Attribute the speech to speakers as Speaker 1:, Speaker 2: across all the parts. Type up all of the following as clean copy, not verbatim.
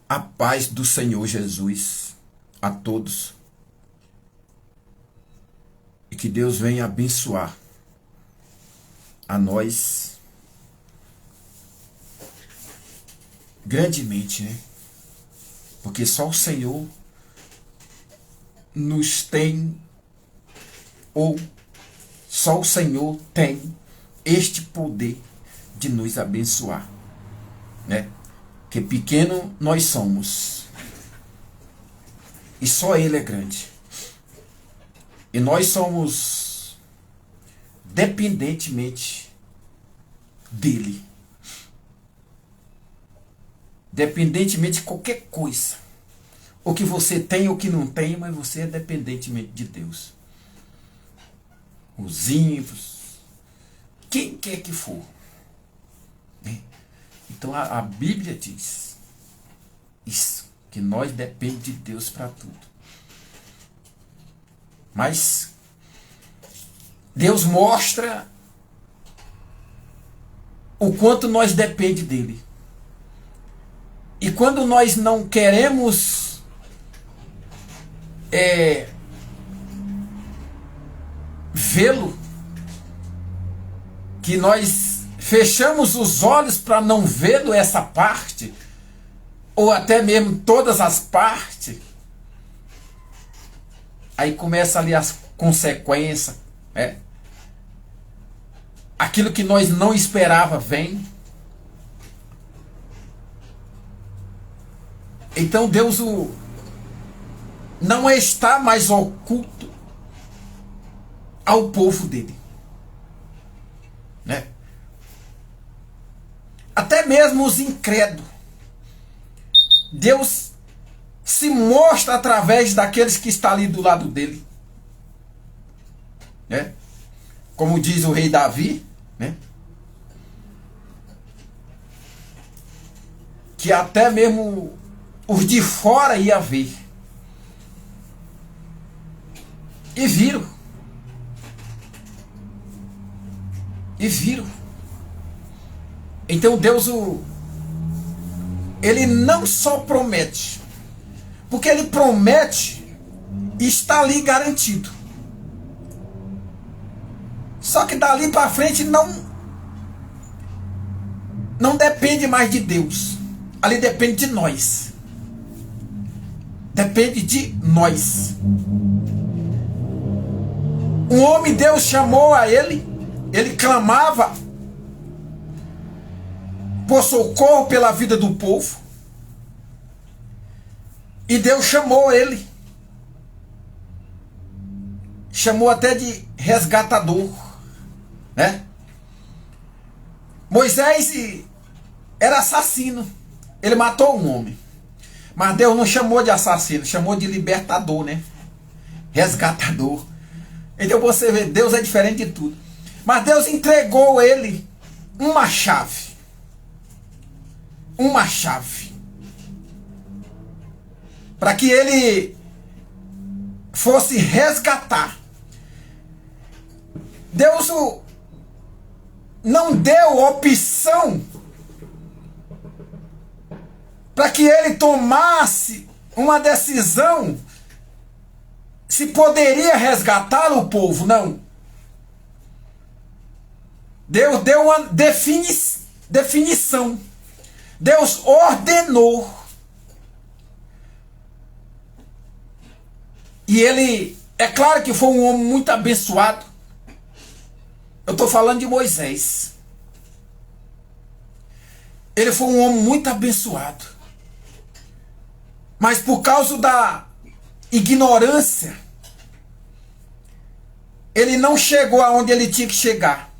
Speaker 1: A paz do Senhor Jesus a todos. E que Deus venha abençoar a nós grandemente, né? Porque só o Senhor nos tem, ou só o Senhor tem este poder de nos abençoar, né? Que pequeno nós somos e só Ele é grande, e nós somos dependentemente dele, dependentemente de qualquer coisa, o que você tem ou que não tem, mas você é dependentemente de Deus. Os ímpios, quem quer que for, né? Então a Bíblia diz isso, que nós dependemos de Deus para tudo. Mas Deus mostra o quanto nós dependemos dele. E quando nós não queremos vê-lo, que nós fechamos os olhos para não vê-lo, essa parte, ou até mesmo todas as partes, aí começa ali as consequências, né? Aquilo que nós não esperava vem. Então Deus não está mais oculto ao povo dele, né? Até mesmo os incrédulos, Deus se mostra através daqueles que estão ali do lado dele, né? Como diz o rei Davi, né? Que até mesmo os de fora iam ver e viram. E viram. Então Deus, ele não só promete, porque ele promete e está ali garantido. Só que dali para frente não depende mais de Deus. Ali depende de nós. Depende de nós. Um homem, Deus chamou a ele, ele clamava por socorro pela vida do povo, e Deus chamou ele, chamou até de resgatador, né? Moisés era assassino, ele matou um homem, mas Deus não chamou de assassino, chamou de libertador, né? Resgatador. Então você vê, Deus é diferente de tudo. Mas Deus entregou ele uma chave. Uma chave. Para que ele fosse resgatar. Deus não deu opção para que ele tomasse uma decisão se poderia resgatar o povo, não. Deus deu uma definição. Deus ordenou. E ele, é claro que foi um homem muito abençoado. Eu estou falando de Moisés. Ele foi um homem muito abençoado. Mas por causa da ignorância, ele não chegou aonde ele tinha que chegar.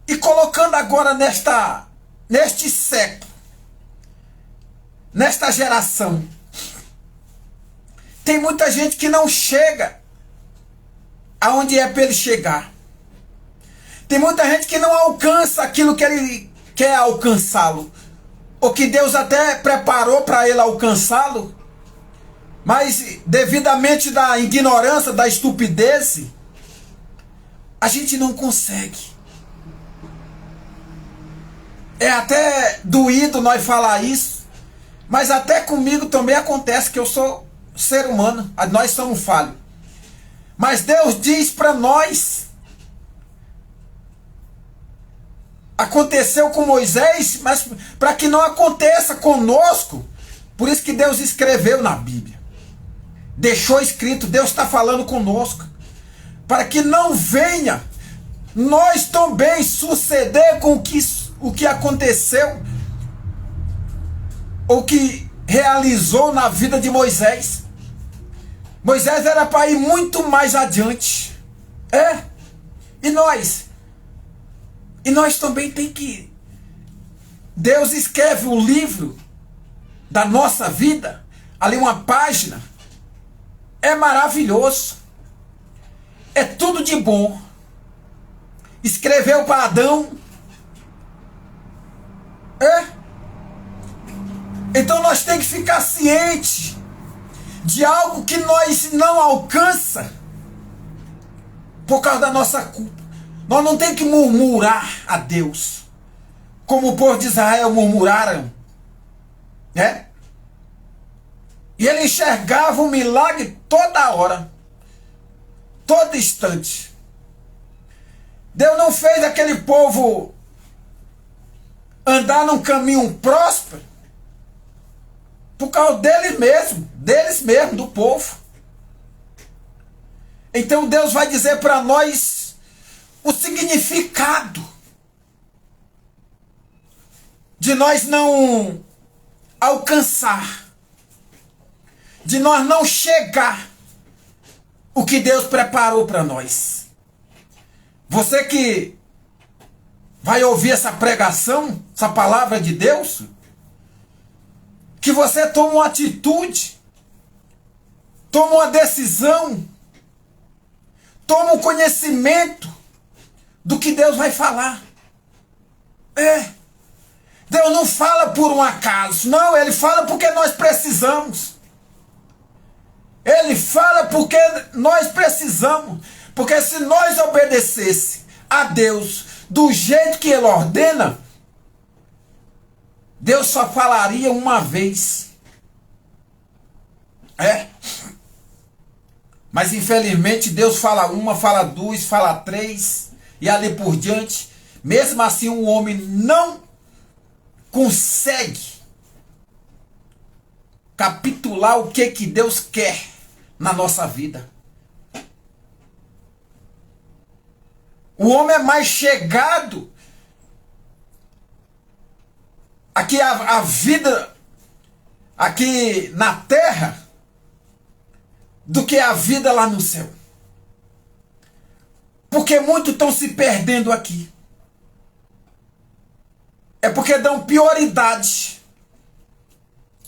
Speaker 1: E colocando agora neste século, nesta geração, tem muita gente que não chega aonde é para ele chegar. Tem muita gente que não alcança aquilo que ele quer alcançá-lo, ou que Deus até preparou para ele alcançá-lo, mas devidamente da ignorância, da estupidez, a gente não consegue. É até doído nós falar isso, mas até comigo também acontece que eu sou ser humano, nós somos falhos. Mas Deus diz para nós, aconteceu com Moisés, mas para que não aconteça conosco, por isso que Deus escreveu na Bíblia. Deixou escrito, Deus está falando conosco, para que não venha nós também suceder com o que aconteceu, ou que realizou na vida de Moisés. Moisés era para ir muito mais adiante. E nós? E nós também tem que... Deus escreve o livro da nossa vida, ali uma página. É maravilhoso. É tudo de bom. Escreveu para Adão. Então nós temos que ficar cientes de algo que nós não alcança por causa da nossa culpa. Nós não temos que murmurar a Deus, como o povo de Israel murmuraram, né? E ele enxergava o milagre toda hora, todo instante. Deus não fez aquele povo andar num caminho próspero por causa deles mesmo, do povo. Então Deus vai dizer para nós o significado de nós não alcançar, de nós não chegar o que Deus preparou para nós. Você que vai ouvir essa pregação, essa palavra de Deus, que você tome uma atitude, tome uma decisão, tome um conhecimento do que Deus vai falar. Deus não fala por um acaso, não, Ele fala porque nós precisamos. Ele fala porque nós precisamos, porque se nós obedecesse a Deus do jeito que Ele ordena, Deus só falaria uma vez. Mas infelizmente Deus fala uma, fala duas, fala três, e ali por diante. Mesmo assim o homem não consegue capitular o que Deus quer na nossa vida. O homem é mais chegado aqui a vida aqui na terra do que a vida lá no céu. Porque muitos estão se perdendo aqui. É porque dão prioridade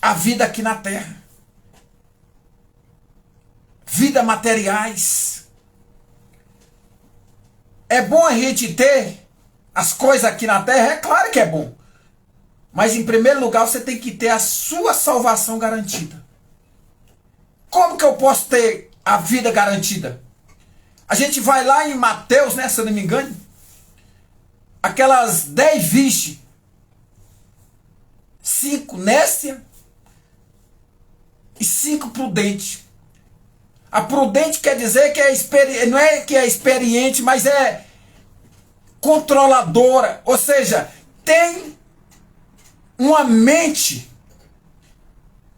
Speaker 1: à vida aqui na terra. Vida materiais. É bom a gente ter as coisas aqui na terra? É claro que é bom. Mas em primeiro lugar você tem que ter a sua salvação garantida. Como que eu posso ter a vida garantida? A gente vai lá em Mateus, né, se eu não me engano, aquelas 10 virgens, 5 nécia e 5 prudente. A prudente quer dizer que não é que é experiente, mas é controladora, ou seja, tem uma mente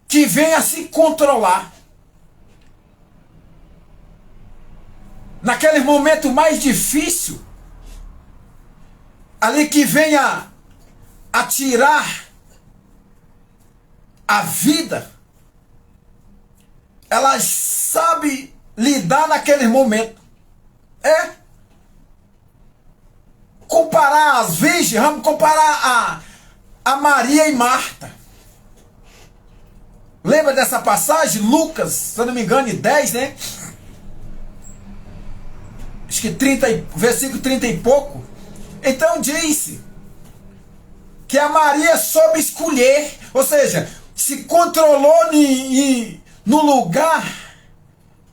Speaker 1: que vem a se controlar. Naquele momento mais difícil, ali que venha a tirar a vida, ela sabe lidar naquele momento. Comparar as virgens, vamos comparar a Maria e Marta. Lembra dessa passagem? Lucas, se eu não me engano, 10, né? Acho que versículo 30 e pouco. Então disse que a Maria soube escolher, ou seja, se controlou no lugar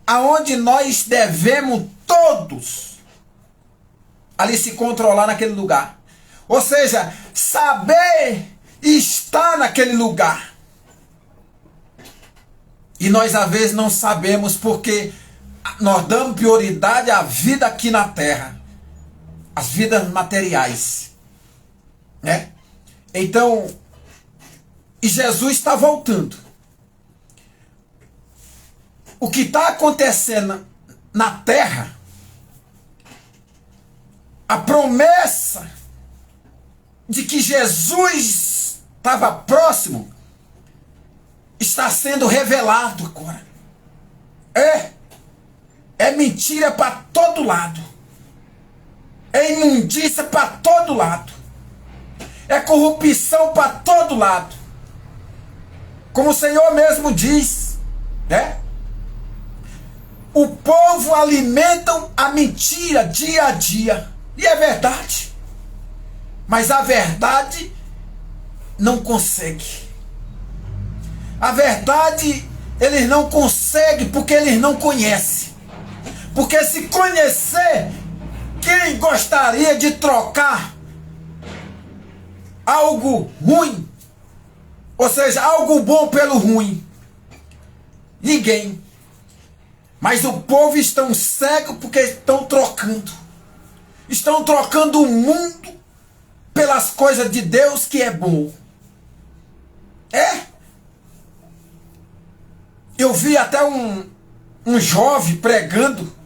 Speaker 1: aonde nós devemos todos ali se controlar naquele lugar. Ou seja, saber está naquele lugar. E nós às vezes não sabemos porque nós damos prioridade à vida aqui na terra, as vidas materiais, né? Então, e Jesus está voltando. O que está acontecendo na terra, a promessa de que Jesus estava próximo, está sendo revelado agora. É mentira para todo lado. É imundícia para todo lado. É corrupção para todo lado. Como o Senhor mesmo diz, né? O povo alimenta a mentira dia a dia. E é verdade. Mas a verdade não consegue. A verdade eles não conseguem porque eles não conhecem. Porque se conhecer, quem gostaria de trocar algo ruim, ou seja, algo bom pelo ruim? Ninguém. Mas o povo estão cego porque estão trocando. Estão trocando o mundo pelas coisas de Deus que é bom. Eu vi até um jovem pregando.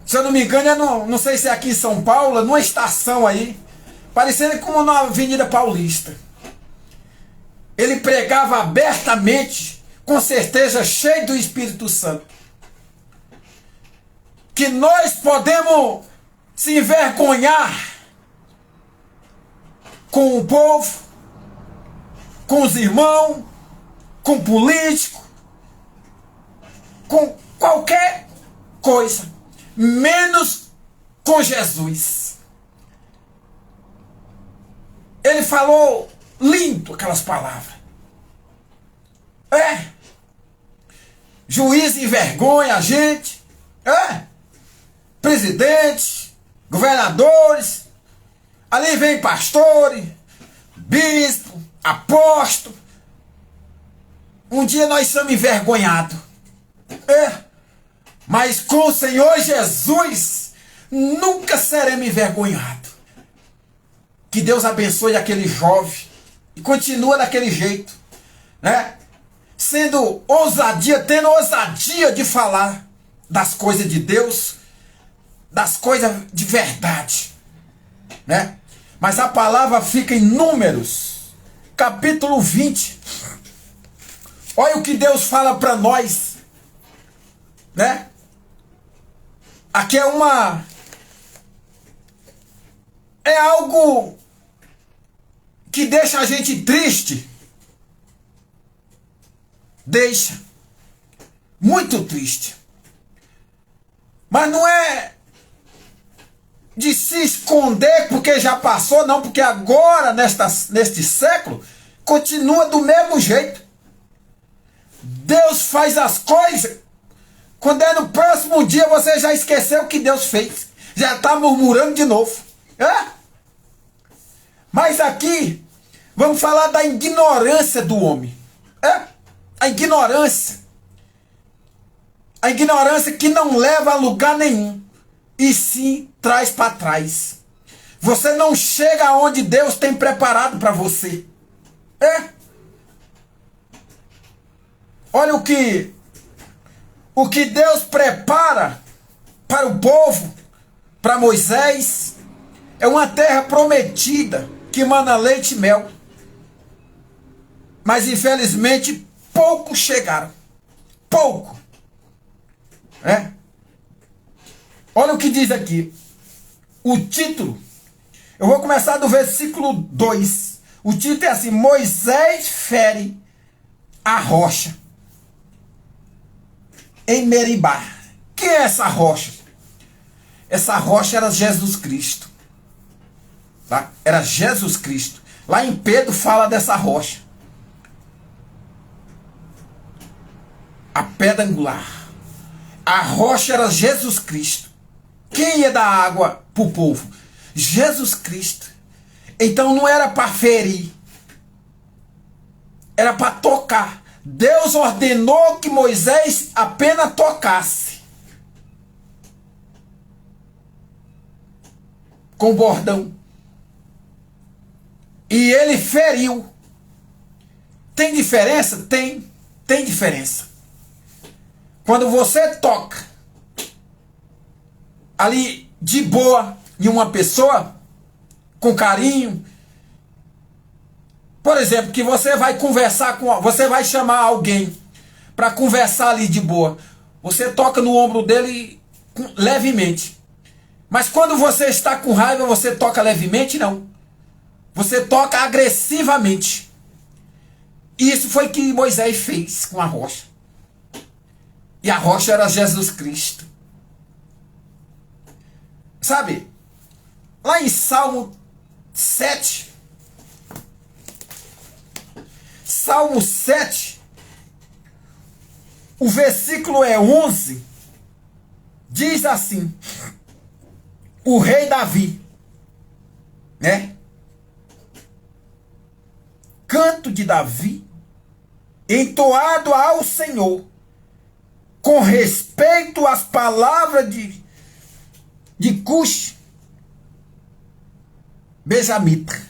Speaker 1: Se eu não me engano, não sei se é aqui em São Paulo, numa estação aí, parecendo como na Avenida Paulista. Ele pregava abertamente, com certeza cheio do Espírito Santo, que nós podemos se envergonhar com o povo, com os irmãos, com o político, com qualquer coisa, menos com Jesus. Ele falou lindo aquelas palavras. Juiz envergonha a gente. Presidente, governadores. Ali vem pastores, bispo, apóstolo. Um dia nós somos envergonhados. Mas com o Senhor Jesus, nunca seremos envergonhados. Que Deus abençoe aquele jovem. E continua daquele jeito, né? Sendo ousadia, tendo ousadia de falar das coisas de Deus, das coisas de verdade, né? Mas a palavra fica em Números, capítulo 20. Olha o que Deus fala para nós, né? Aqui é algo que deixa a gente triste. Deixa. Muito triste. Mas não é de se esconder porque já passou, não. Porque agora, neste século, continua do mesmo jeito. Deus faz as coisas. Quando é no próximo dia, você já esqueceu o que Deus fez. Já está murmurando de novo. Mas aqui, vamos falar da ignorância do homem. A ignorância. A ignorância que não leva a lugar nenhum. E sim traz para trás. Você não chega aonde Deus tem preparado para você. Olha o que Deus prepara para o povo, para Moisés. É uma terra prometida que mana leite e mel. Mas infelizmente poucos chegaram. Pouco. Olha o que diz aqui. O título. Eu vou começar do versículo 2. O título é assim: Moisés fere a rocha em Meribá. Quem é essa rocha? Essa rocha era Jesus Cristo. Tá? Era Jesus Cristo. Lá em Pedro fala dessa rocha. A pedra angular. A rocha era Jesus Cristo. Quem ia dar água para o povo? Jesus Cristo. Então não era para ferir, era para tocar. Deus ordenou que Moisés apenas tocasse com o bordão. E ele feriu. Tem diferença? Tem diferença. Quando você toca ali de boa em uma pessoa, com carinho, por exemplo, que você vai conversar com, você vai chamar alguém para conversar ali de boa, você toca no ombro dele levemente. Mas quando você está com raiva, você toca levemente? Não. Você toca agressivamente. Isso foi que Moisés fez com a rocha. E a rocha era Jesus Cristo. Sabe? Lá em Salmo 7. Salmo 7. O versículo é 11. Diz assim. O rei Davi. Né? Canto de Davi. Entoado ao Senhor. Com respeito às palavras de Cush, Benjamita.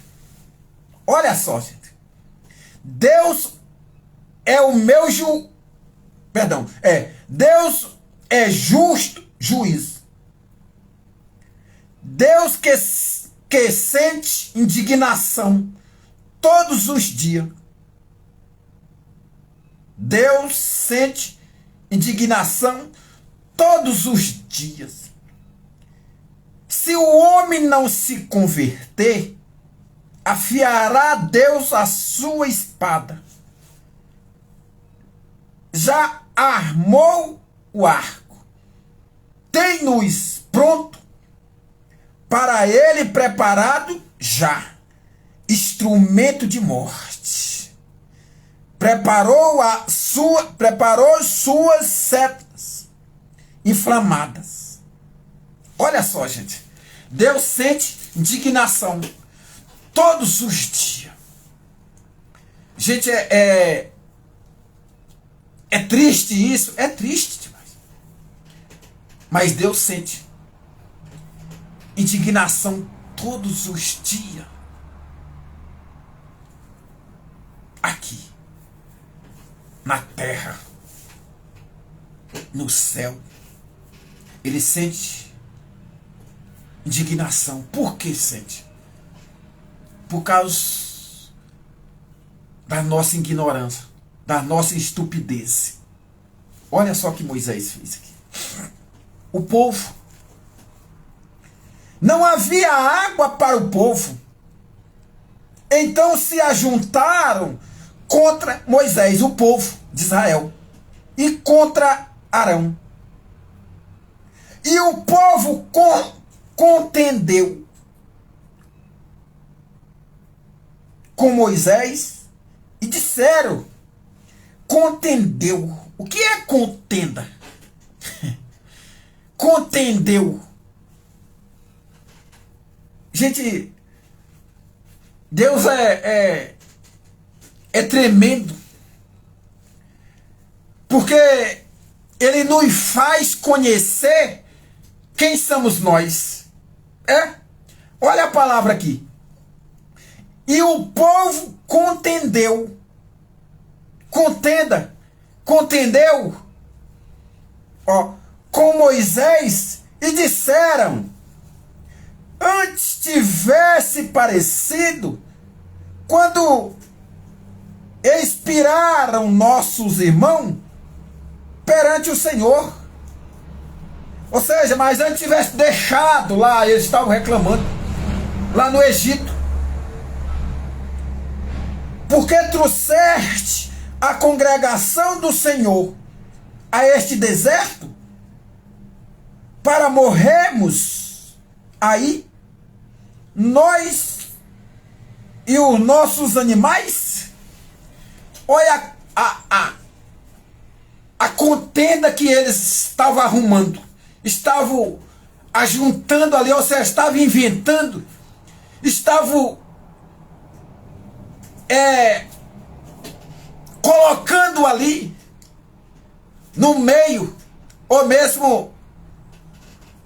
Speaker 1: Olha só, gente. Deus é o meu Deus é justo juiz. Deus que sente indignação todos os dias. Deus sente indignação todos os dias. Se o homem não se converter, afiará Deus a sua espada. Já armou o arco. Tem-nos pronto, para ele preparado já, instrumento de morte. Preparou suas setas inflamadas. Olha só, gente. Deus sente indignação todos os dias. Gente, é triste isso? É triste demais. Mas Deus sente indignação todos os dias. Aqui. Na terra. No céu. Ele sente indignação. Por que sente? Por causa da nossa ignorância, da nossa estupidez. Olha só o que Moisés fez aqui. O povo. Não havia água para o povo. Então se ajuntaram contra Moisés, o povo de Israel, e contra Arão. E o povo contendeu com Moisés e disseram, contendeu. O que é contenda? Contendeu. Gente, Deus é tremendo, porque Ele nos faz conhecer quem somos nós. Olha a palavra aqui. E o povo contendeu. Contenda. Contendeu. Com Moisés e disseram: antes tivesse parecido quando expiraram nossos irmãos perante o Senhor. Ou seja, mas antes tivesse deixado lá, eles estavam reclamando, lá no Egito. Porque trouxeste a congregação do Senhor a este deserto para morrermos aí, nós e os nossos animais. Olha a contenda que eles estavam arrumando, estavam ajuntando ali, ou seja, estavam inventando, estavam colocando ali no meio, ou mesmo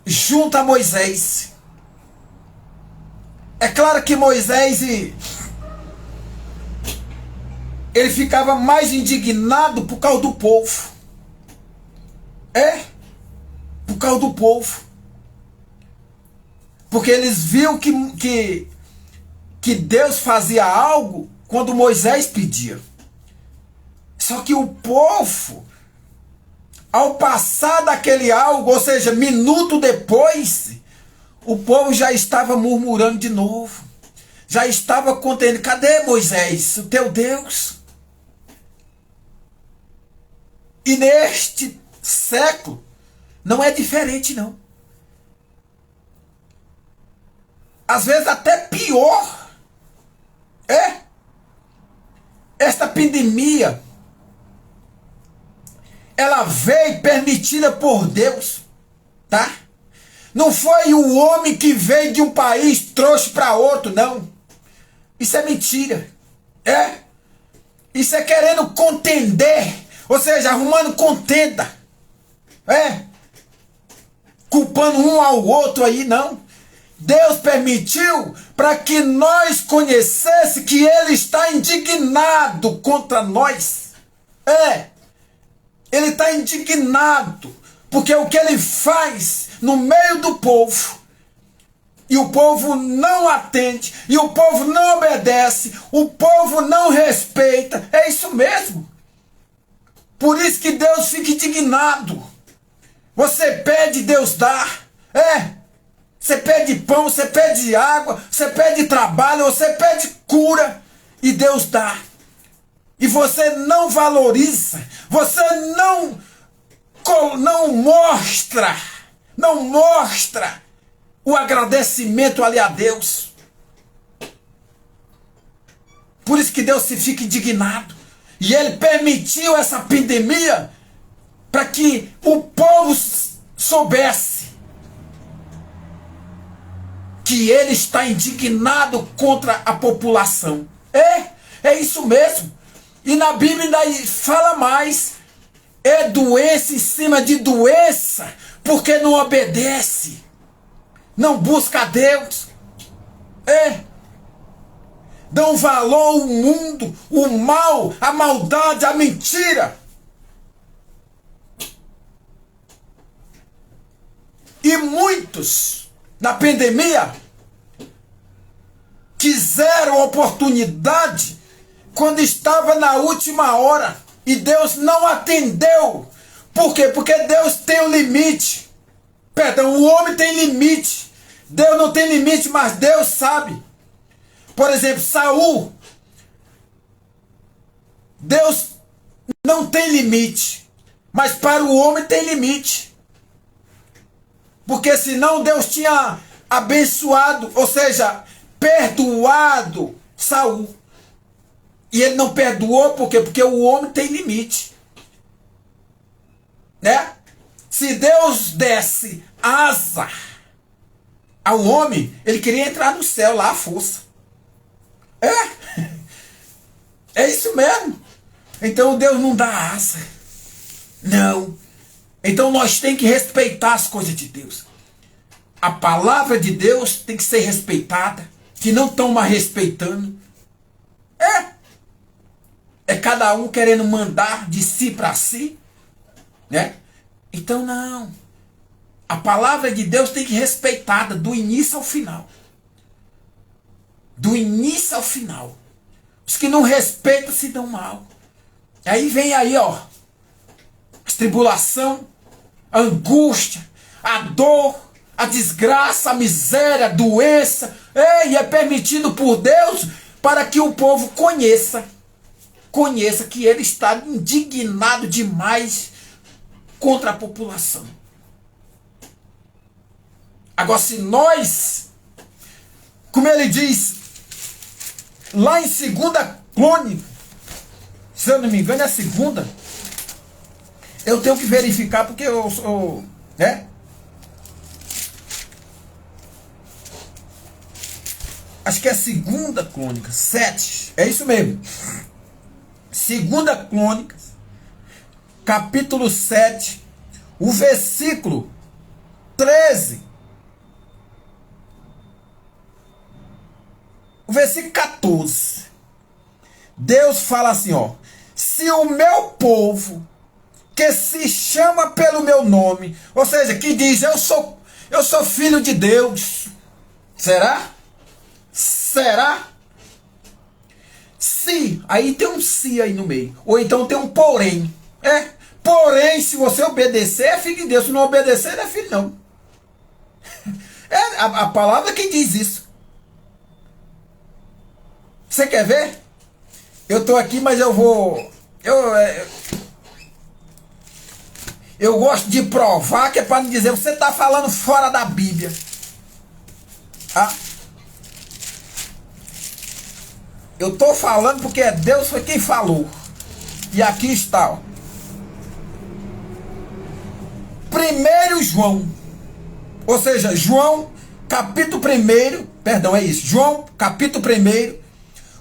Speaker 1: junto a Moisés. É claro que Moisés, ele ficava mais indignado por causa do povo. Por causa do povo. Porque eles viam que Deus fazia algo quando Moisés pedia. Só que o povo, ao passar daquele algo, ou seja, minuto depois, o povo já estava murmurando de novo. Já estava contendo: cadê Moisés, o teu Deus? E neste século não é diferente, não. Às vezes até pior. Esta pandemia, ela veio permitida por Deus, tá? Não foi o homem que veio de um país trouxe para outro, não. Isso é mentira. Isso é querendo contender, ou seja, arrumando contenda. Culpando um ao outro aí, não. Deus permitiu para que nós conhecesse que Ele está indignado contra nós. Ele está indignado, porque o que Ele faz no meio do povo, e o povo não atende, e o povo não obedece, o povo não respeita, é isso mesmo. Por isso que Deus fica indignado. Você pede, Deus dá. Você pede pão, você pede água, você pede trabalho, você pede cura, e Deus dá. E você não valoriza, você não mostra o agradecimento ali a Deus. Por isso que Deus se fica indignado. E Ele permitiu essa pandemia para que o povo soubesse que Ele está indignado contra a população. É isso mesmo. E na Bíblia ainda fala mais. É doença em cima de doença, porque não obedece, não busca a Deus. Dão valor ao mundo, o mal, a maldade, a mentira. E muitos, na pandemia, quiseram oportunidade quando estava na última hora. E Deus não atendeu. Por quê? Porque Deus tem um limite. Perdão, o homem tem limite. Deus não tem limite, mas Deus sabe. Por exemplo, Saul. Deus não tem limite. Mas para o homem tem limite. Porque senão Deus tinha abençoado, ou seja, perdoado Saul. E ele não perdoou, por quê? Porque o homem tem limite. Se Deus desse asa ao homem, ele queria entrar no céu, lá à força. É isso mesmo. Então Deus não dá asa. Não. Então nós temos que respeitar as coisas de Deus. A palavra de Deus tem que ser respeitada. Que não estão mais respeitando. É cada um querendo mandar de si para si. Então não. A palavra de Deus tem que ser respeitada do início ao final. Do início ao final. Os que não respeitam se dão mal. Aí vem aí, a tribulação, a angústia, a dor, a desgraça, a miséria, a doença. E é permitido por Deus para que o povo conheça que Ele está indignado demais contra a população. Agora, se nós, como ele diz lá em 2 Crônicas, se eu não me engano é a segunda, eu tenho que verificar porque eu sou, Acho que é Segunda Crônicas 7. É isso mesmo. Segunda Crônicas, capítulo 7, o versículo 13. O versículo 14. Deus fala assim, ó: se o meu povo, que se chama pelo meu nome, ou seja, que diz, eu sou filho de Deus. Será? Será? Se, aí tem um se aí no meio. Ou então tem um porém. Porém, se você obedecer, é filho de Deus. Se não obedecer, não é filho, não. É a palavra que diz isso. Você quer ver? Eu tô aqui, mas eu vou... Eu gosto de provar, que é para não dizer, você tá falando fora da Bíblia. Ah. Eu tô falando porque Deus foi quem falou. E aqui está, ó. 1 João. Ou seja, João, capítulo 1. Perdão, é isso. João, capítulo 1.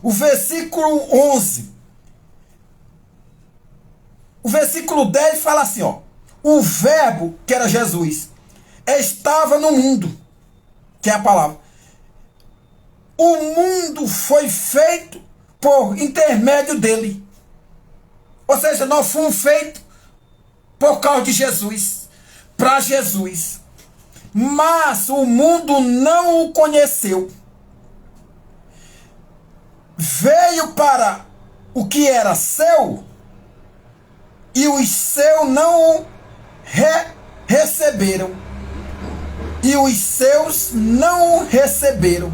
Speaker 1: O versículo 11. O versículo 10 fala assim, ó: o verbo, que era Jesus, estava no mundo, que é a palavra. O mundo foi feito por intermédio dele. Ou seja, nós fomos feitos por causa de Jesus, para Jesus. Mas o mundo não o conheceu. Veio para o que era seu, e os seus não o receberam. E os seus não o receberam.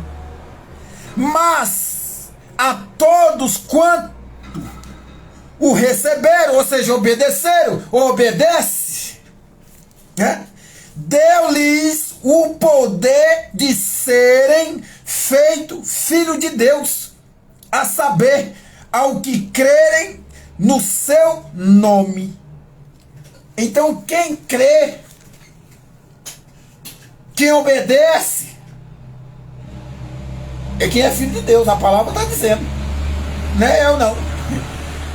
Speaker 1: Mas a todos quanto o receberam, ou seja, obedeceram, obedece, né? Deu-lhes o poder de serem feitos filhos de Deus, a saber, ao que crerem no seu nome. Então quem crê, quem obedece, é quem é filho de Deus. A palavra está dizendo. Não é eu, não.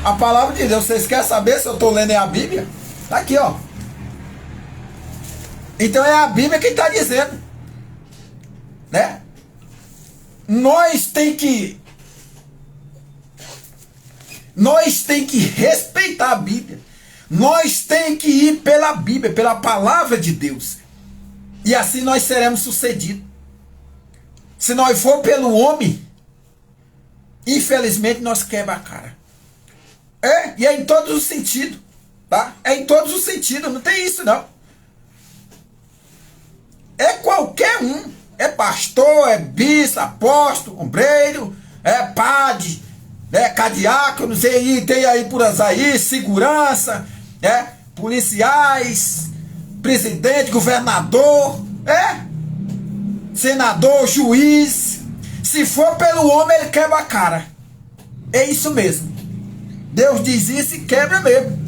Speaker 1: A palavra de Deus. Vocês querem saber se eu estou lendo a Bíblia? Está aqui, ó. Então é a Bíblia que está dizendo. Né? Nós tem que respeitar a Bíblia. Nós tem que ir pela Bíblia, pela palavra de Deus. E assim nós seremos sucedidos. Se nós for pelo homem, infelizmente nós quebra a cara. E é em todos os sentidos, tá? É em todos os sentidos, não tem isso não. É qualquer um. É pastor, é bispo, apóstolo, ombreiro, é padre, é cadiaco, não sei, tem aí por aí, segurança, policiais, presidente, governador, senador, juiz. Se for pelo homem, ele quebra a cara. É isso mesmo. Deus diz isso e quebra mesmo.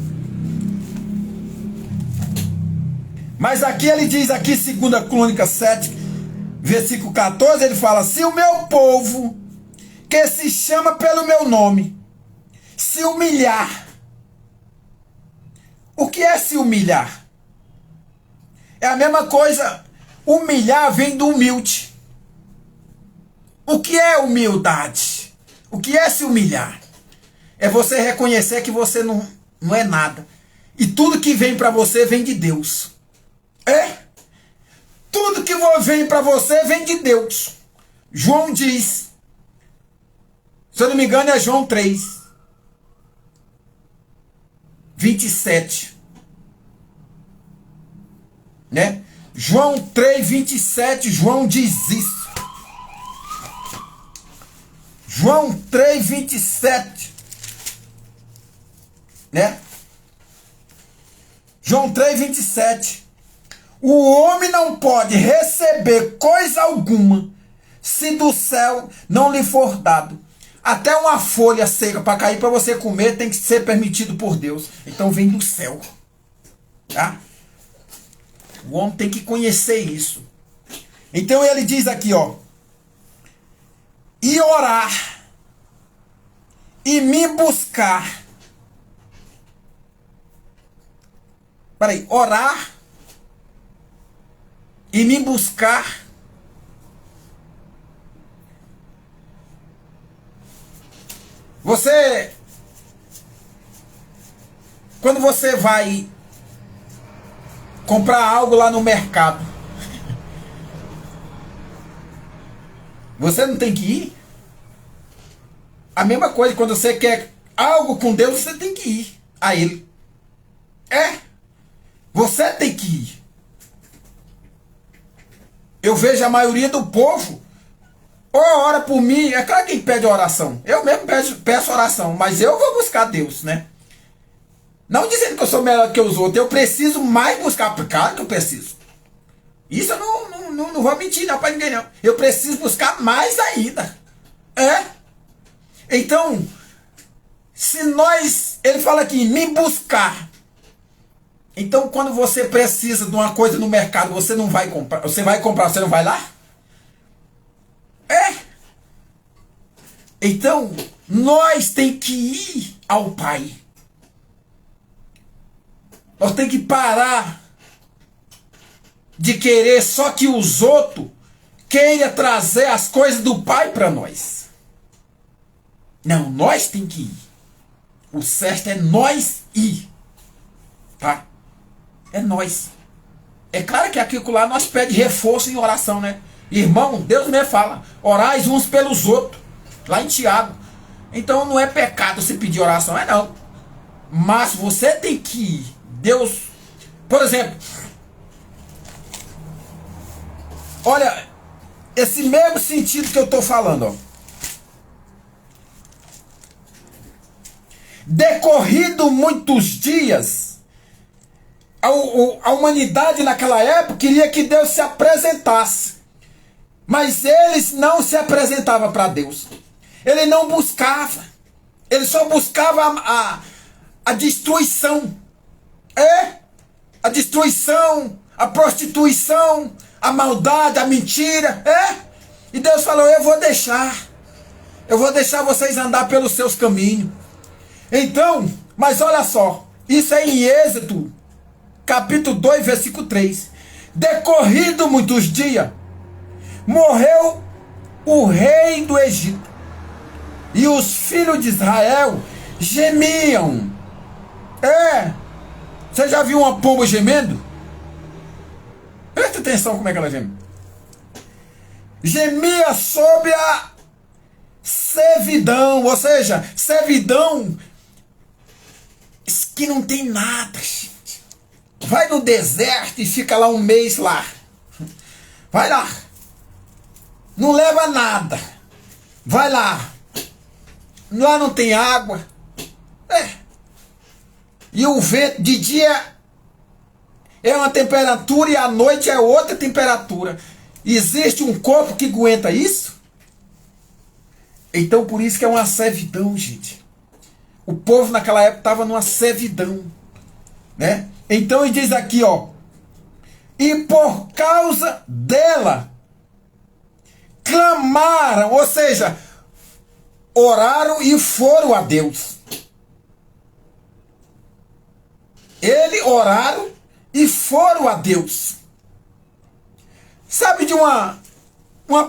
Speaker 1: Mas aqui ele diz, aqui 2 Crônicas 7, versículo 14, ele fala: se o meu povo, que se chama pelo meu nome, se humilhar. O que é se humilhar? É a mesma coisa. Humilhar vem do humilde. O que é humildade? O que é se humilhar? É você reconhecer que você não é nada. E tudo que vem para você vem de Deus. Tudo que vem para você vem de Deus. João diz, se eu não me engano é João 3, 27. Né? João 3, 27, João diz isso. João 3, 27. Né? João 3, 27. O homem não pode receber coisa alguma se do céu não lhe for dado. Até uma folha seca para cair para você comer tem que ser permitido por Deus. Então vem do céu. Tá? O homem tem que conhecer isso. Então ele diz aqui, ó: e orar e me buscar. Peraí, orar e me buscar. Quando você vai comprar algo lá no mercado, você não tem que ir? A mesma coisa, quando você quer algo com Deus, você tem que ir a Ele. Você tem que ir. Eu vejo a maioria do povo, ou ora por mim, é claro quem pede oração. Eu mesmo peço oração, mas eu vou buscar Deus, né? Não dizendo que eu sou melhor que os outros, eu preciso mais buscar, claro que eu preciso. Isso eu não vou mentir não para ninguém não. Eu preciso buscar mais ainda. Então, ele fala aqui, me buscar. Então, quando você precisa de uma coisa no mercado, você não vai comprar. Você vai comprar, você não vai lá? Então, nós tem que ir ao Pai. Nós tem que parar de querer só que os outros queiram trazer as coisas do Pai para nós. Não, nós tem que ir. O certo é nós ir. Tá? É nós. É claro que aquilo lá nós pedimos reforço em oração, né? Irmão, Deus me fala, orais uns pelos outros. Lá em Tiago. Então não é pecado se pedir oração, não. Mas você tem que ir. Deus, por exemplo, olha, esse mesmo sentido que eu estou falando, ó. Decorrido muitos dias, a humanidade naquela época queria que Deus se apresentasse. Mas eles não se apresentavam para Deus. Ele não buscava. Ele só buscava a destruição. A destruição, a prostituição, a maldade, a mentira. E Deus falou, eu vou deixar vocês andar pelos seus caminhos. Então, mas olha só, isso é em Êxodo, capítulo 2, versículo 3. Decorrido muitos dias, morreu o rei do Egito, e os filhos de Israel gemiam. Você já viu uma pomba gemendo? Presta atenção como é que ela geme. Gemia sob a servidão, ou seja, servidão que não tem nada, gente. Vai no deserto e fica lá um mês lá. Vai lá. Não leva nada. Vai lá. Lá não tem água. E o vento de dia é uma temperatura e à noite é outra temperatura. Existe um corpo que aguenta isso? Então por isso que é uma servidão, gente. O povo naquela época estava numa servidão, né? Então ele diz aqui, ó. E por causa dela clamaram, ou seja, oraram e foram a Deus. Eles oraram e foram a Deus. Sabe de uma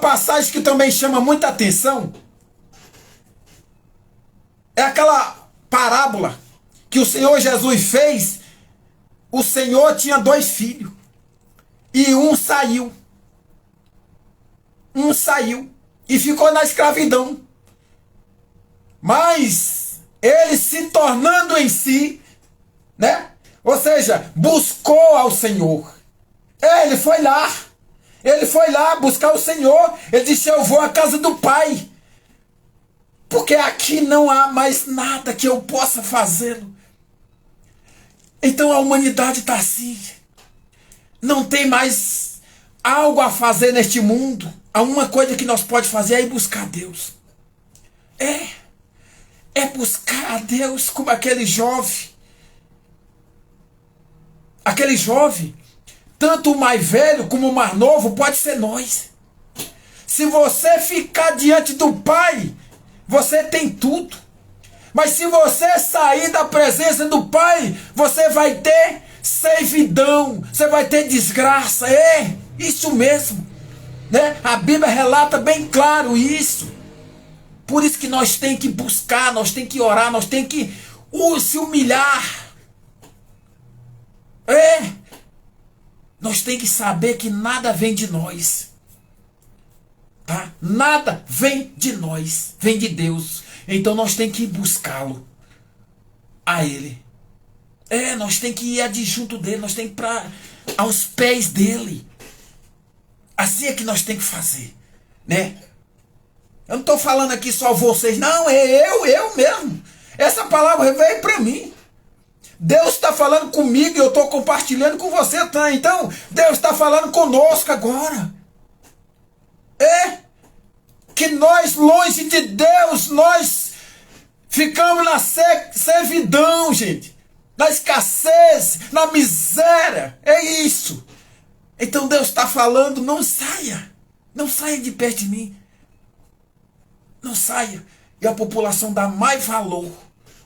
Speaker 1: passagem que também chama muita atenção? É aquela parábola que o Senhor Jesus fez. O Senhor tinha 2 filhos. E um saiu. E ficou na escravidão. Mas ele se tornando em si, né? Ou seja, buscou ao Senhor. Ele foi lá. Ele foi lá buscar o Senhor. Ele disse, eu vou à casa do Pai. Porque aqui não há mais nada que eu possa fazer. Então a humanidade está assim. Não tem mais algo a fazer neste mundo. Há uma coisa que nós podemos fazer é ir buscar Deus. É buscar a Deus como aquele jovem. Aquele jovem, tanto o mais velho como o mais novo, pode ser nós. Se você ficar diante do Pai, você tem tudo. Mas se você sair da presença do Pai, você vai ter servidão, você vai ter desgraça. É isso mesmo, né? A Bíblia relata bem claro isso. Por isso que nós temos que buscar, nós temos que orar, nós temos que se humilhar. Nós temos que saber que nada vem de nós. Tá? Nada vem de nós, vem de Deus. Então nós temos que buscá-lo, a Ele. Nós temos que ir adjunto dele, nós temos que ir aos pés dele. Assim é que nós temos que fazer, né? Eu não estou falando aqui só vocês, não, eu mesmo. Essa palavra veio para mim. Deus está falando comigo e eu estou compartilhando com você, tá? Então, Deus está falando conosco agora. Que nós, longe de Deus, nós ficamos na servidão, gente. Na escassez, na miséria. É isso. Então Deus está falando, não saia. Não saia de perto de mim. Não saia. E a população dá mais valor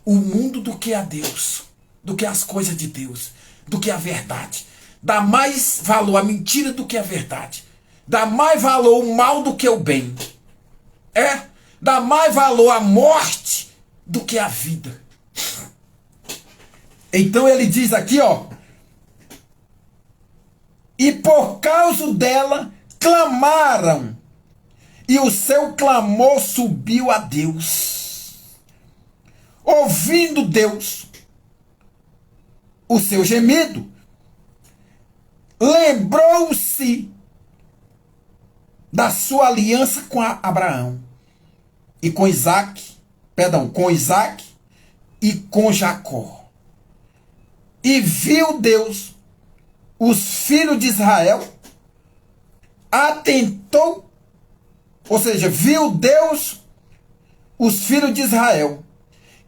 Speaker 1: ao mundo do que a Deus. Do que as coisas de Deus. Do que a verdade. Dá mais valor à mentira do que a verdade. Dá mais valor ao mal do que o bem. Dá mais valor à morte do que à vida. Então ele diz aqui, e por causa dela clamaram, e o seu clamor subiu a Deus. Ouvindo Deus o seu gemido, lembrou-se da sua aliança com Abraão e com Isaac e com Jacó. E viu Deus os filhos de Israel, atentou, ou seja, viu Deus os filhos de Israel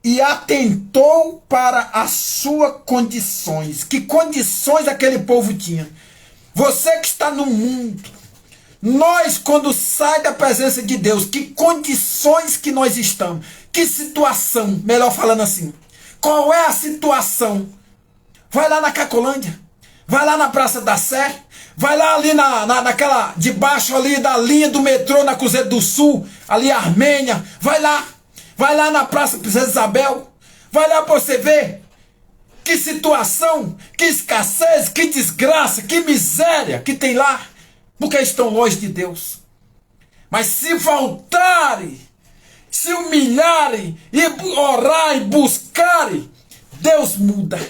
Speaker 1: e atentou para as suas condições. Que condições aquele povo tinha? Você que está no mundo, nós, quando sai da presença de Deus, que condições que nós estamos? Que situação, melhor falando assim. Qual é a situação? Vai lá na Cacolândia, vai lá na Praça da Sé, vai lá ali naquela, debaixo ali da linha do metrô na Cruzeiro do Sul, ali Armênia, vai lá na Praça Princesa Isabel, vai lá para você ver que situação, que escassez, que desgraça, que miséria que tem lá. Porque estão longe de Deus. Mas se voltarem, se humilharem, e orar e buscarem, Deus muda.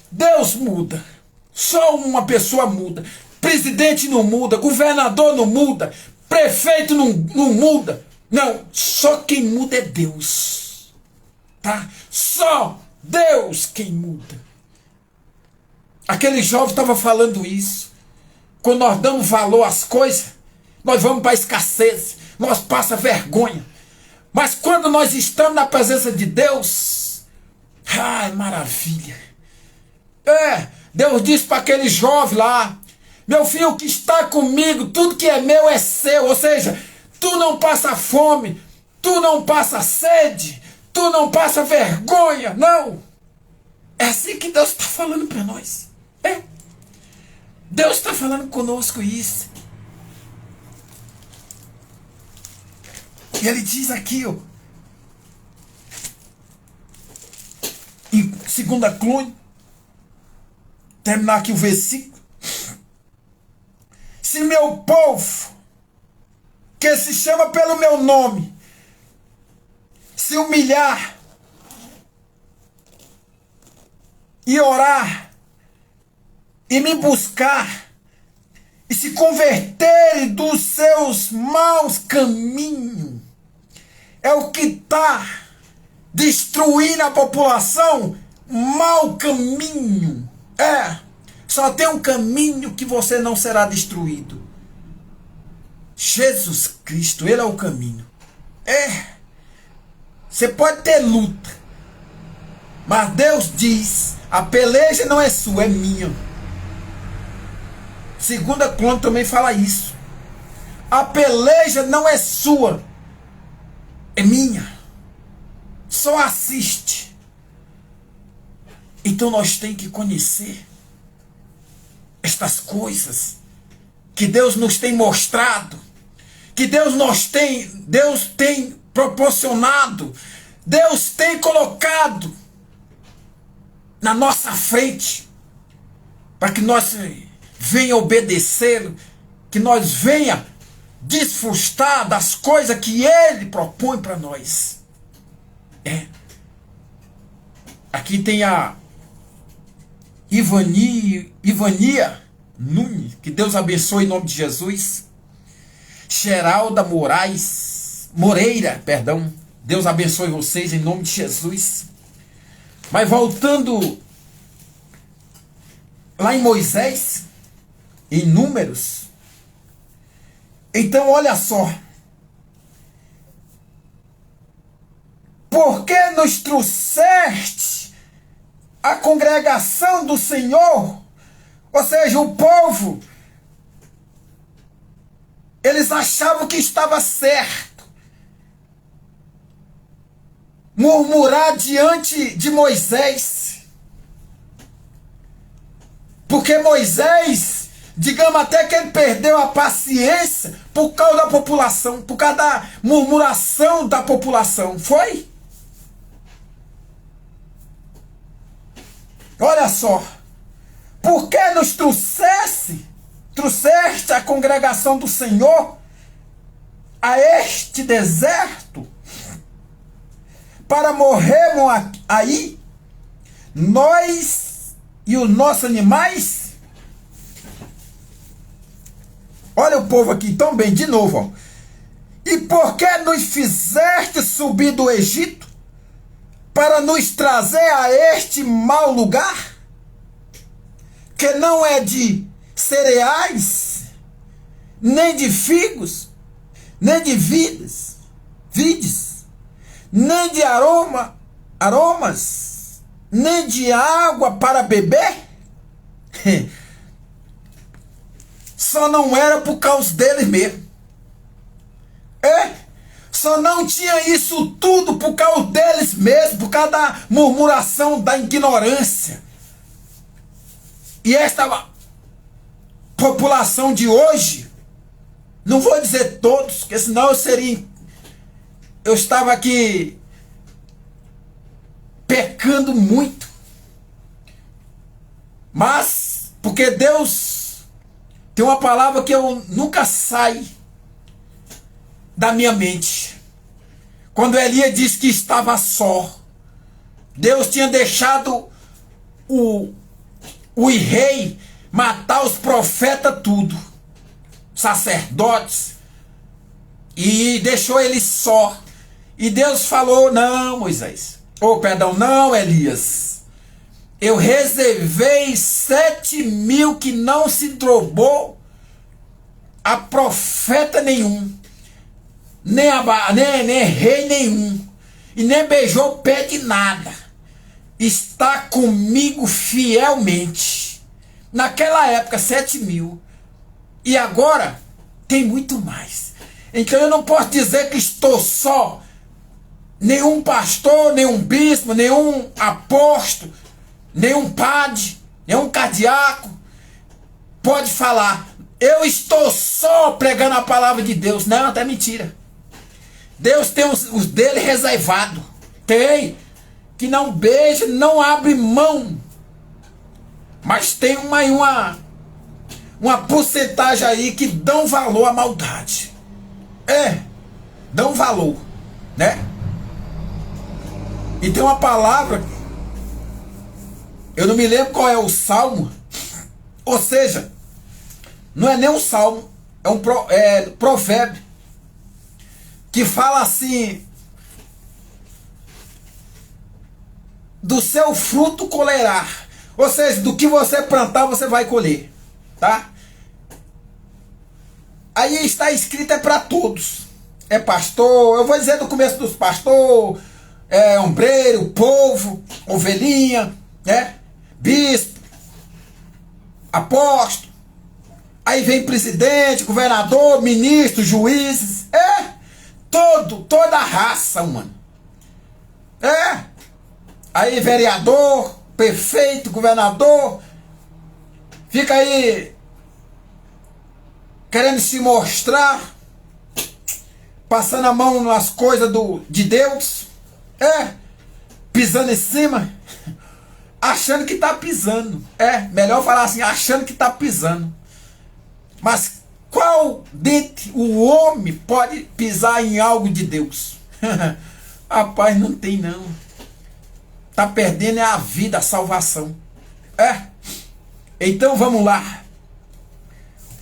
Speaker 1: Deus muda. Só uma pessoa muda. Presidente não muda, governador não muda, prefeito não muda. Não, só quem muda é Deus. Tá? Só Deus quem muda. Aquele jovem estava falando isso. Quando nós damos valor às coisas, nós vamos para a escassez, nós passamos vergonha. Mas quando nós estamos na presença de Deus, ai, maravilha. Deus disse para aquele jovem lá, meu filho, o que está comigo, tudo que é meu é seu. Ou seja, tu não passa fome, tu não passa sede, tu não passa vergonha, não. É assim que Deus está falando para nós. Deus está falando conosco isso. E ele diz aqui, em 2 Crônicas, terminar aqui o versículo. Se meu povo, que se chama pelo meu nome, se humilhar e orar e me buscar e se converterem dos seus maus caminhos, é o que está destruindo a população. Mau caminho. Só tem um caminho que você não será destruído. Jesus Cristo, Ele é o caminho. Você pode ter luta, mas Deus diz, a peleja não é sua, é minha. 2 Crônicas também fala isso. A peleja não é sua, é minha. Só assiste. Então nós temos que conhecer estas coisas que Deus nos tem mostrado, que Deus tem proporcionado, Deus tem colocado na nossa frente, para que nós venha obedecê-lo, que nós venha desfrustar das coisas que Ele propõe para nós. Aqui tem a Ivania Nunes, que Deus abençoe em nome de Jesus. Geralda Moreira, Deus abençoe vocês em nome de Jesus. Mas voltando lá em Moisés, em Números, então olha só. Porque nos trouxeste a congregação do Senhor, ou seja, o povo, eles achavam que estava certo murmurar diante de Moisés, porque Moisés, digamos até que ele perdeu a paciência por causa da população, por causa da murmuração da população, foi? Olha só, porque nos trouxeste a congregação do Senhor a este deserto, para morrermos aí, nós e os nossos animais? Olha o povo aqui tão bem, de novo, ó. E por que nos fizeste subir do Egito, para nos trazer a este mau lugar, que não é de cereais, nem de figos, nem de vides, nem de aromas, nem de água para beber? Só não era por causa deles mesmo. Só não tinha isso tudo por causa deles mesmo, por causa da murmuração, da ignorância. E esta população de hoje, não vou dizer todos, porque senão eu estava aqui pecando muito. Mas, porque Deus tem uma palavra que eu nunca sai da minha mente. Quando Elias disse que estava só, Deus tinha deixado o rei matar os profetas tudo, sacerdotes, e deixou ele só. E Deus falou: não, Moisés, não, Elias, eu reservei 7.000 que não se dobrou a profeta nenhum, nem rei nenhum, e nem beijou o pé de nada. Está comigo fielmente. Naquela época 7.000, e agora tem muito mais. Então eu não posso dizer que estou só. Nenhum pastor, nenhum bispo, nenhum apóstolo, nenhum padre, nenhum cardeaco pode falar: eu estou só pregando a palavra de Deus. Não, até mentira. Deus tem os dele reservado. Tem. Que não beija, não abre mão. Mas tem uma porcentagem aí que dão valor à maldade. Dão valor, né? E tem uma palavra, eu não me lembro qual é o salmo, ou seja, não é nem um salmo, é um provérbio, que fala assim: do seu fruto colherá. Ou seja, do que você plantar, você vai colher. Tá? Aí está escrito, é para todos. É pastor, eu vou dizer do começo dos pastores, ombreiro, povo, ovelhinha, né? Bispo, apóstolo, Aí vem presidente, governador, ministro, juízes. Toda a raça humana. Aí vereador, prefeito, governador, fica aí querendo se mostrar, passando a mão nas coisas de Deus, pisando em cima, achando que tá pisando. Melhor falar assim, achando que tá pisando. Mas qual dente o homem pode pisar em algo de Deus? Rapaz, não tem não. Tá perdendo a vida, a salvação. Então vamos lá.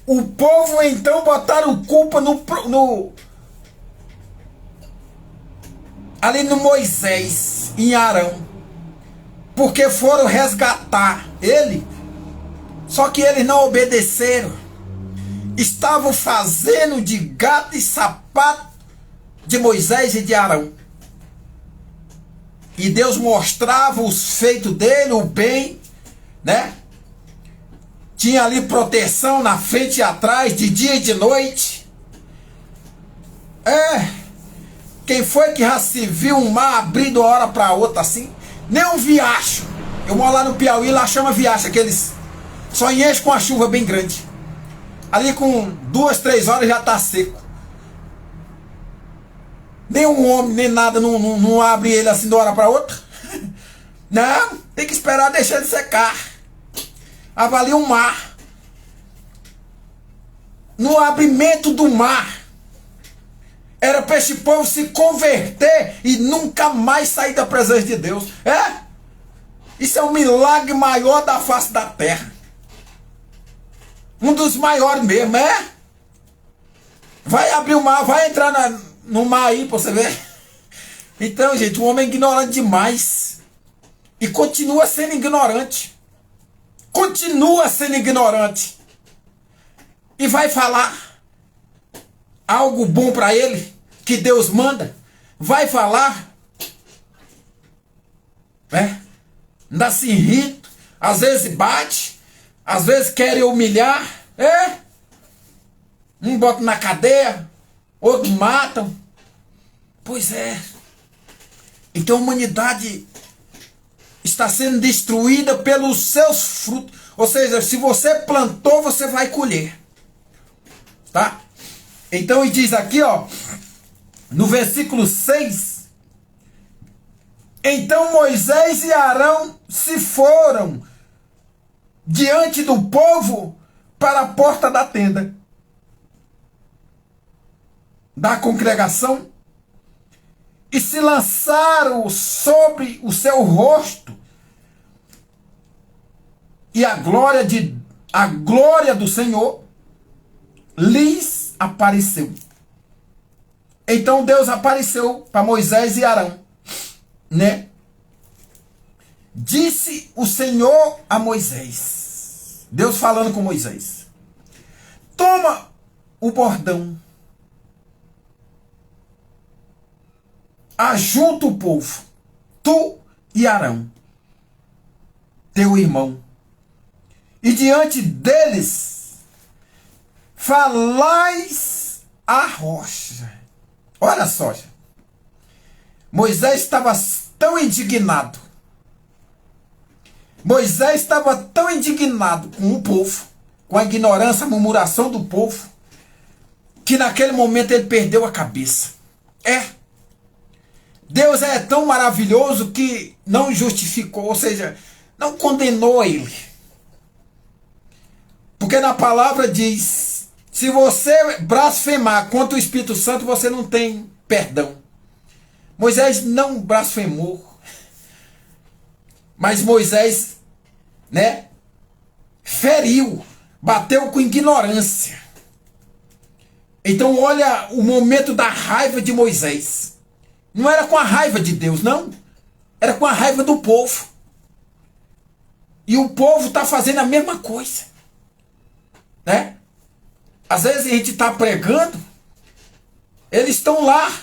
Speaker 1: O povo então botaram culpa ali no Moisés, em Arão, porque foram resgatar ele, só que eles não obedeceram. Estavam fazendo de gato e sapato de Moisés e de Arão. E Deus mostrava os feitos dele, o bem, né? Tinha ali proteção na frente e atrás, de dia e de noite. Quem foi que já se viu um mar abrindo uma hora para outra assim? Nem um viacho. Eu moro lá no Piauí, lá chama viacho, aqueles só enche com a chuva bem grande. Ali com 2, 3 horas já tá seco. Nem um homem, nem nada, não abre ele assim de uma hora para outra. Não, tem que esperar deixar ele secar. Avalia o mar. No abrimento do mar, era para esse povo se converter e nunca mais sair da presença de Deus. Isso é um milagre maior da face da terra. Um dos maiores mesmo, Vai abrir o mar, vai entrar no mar aí pra você ver. Então, gente, o homem é ignorante demais. E continua sendo ignorante. Continua sendo ignorante. E vai falar algo bom para ele, que Deus manda. Vai falar. Ainda se irrita. Às vezes bate. Às vezes querem humilhar. Um bota na cadeia. Outros matam. Pois é. Então a humanidade está sendo destruída pelos seus frutos. Ou seja, se você plantou, você vai colher. Tá? Então ele diz aqui, no versículo 6. Então Moisés e Arão se foram diante do povo para a porta da tenda da congregação e se lançaram sobre o seu rosto, e a glória do Senhor lhes apareceu. Então Deus apareceu para Moisés e Arão, né? Disse o Senhor a Moisés, Deus falando com Moisés: toma o bordão, ajunta o povo, tu e Arão, teu irmão, e diante deles falais a rocha. Olha só, Moisés estava tão indignado. Moisés estava tão indignado com o povo, com a ignorância, a murmuração do povo, que naquele momento ele perdeu a cabeça. Deus é tão maravilhoso que não justificou, ou seja, não condenou ele. Porque na palavra diz, se você blasfemar contra o Espírito Santo, você não tem perdão. Moisés não blasfemou. Mas Moisés, né, feriu, bateu com ignorância. Então olha o momento da raiva de Moisés. Não era com a raiva de Deus, não. Era com a raiva do povo. E o povo está fazendo a mesma coisa, né? Às vezes a gente está pregando, eles estão lá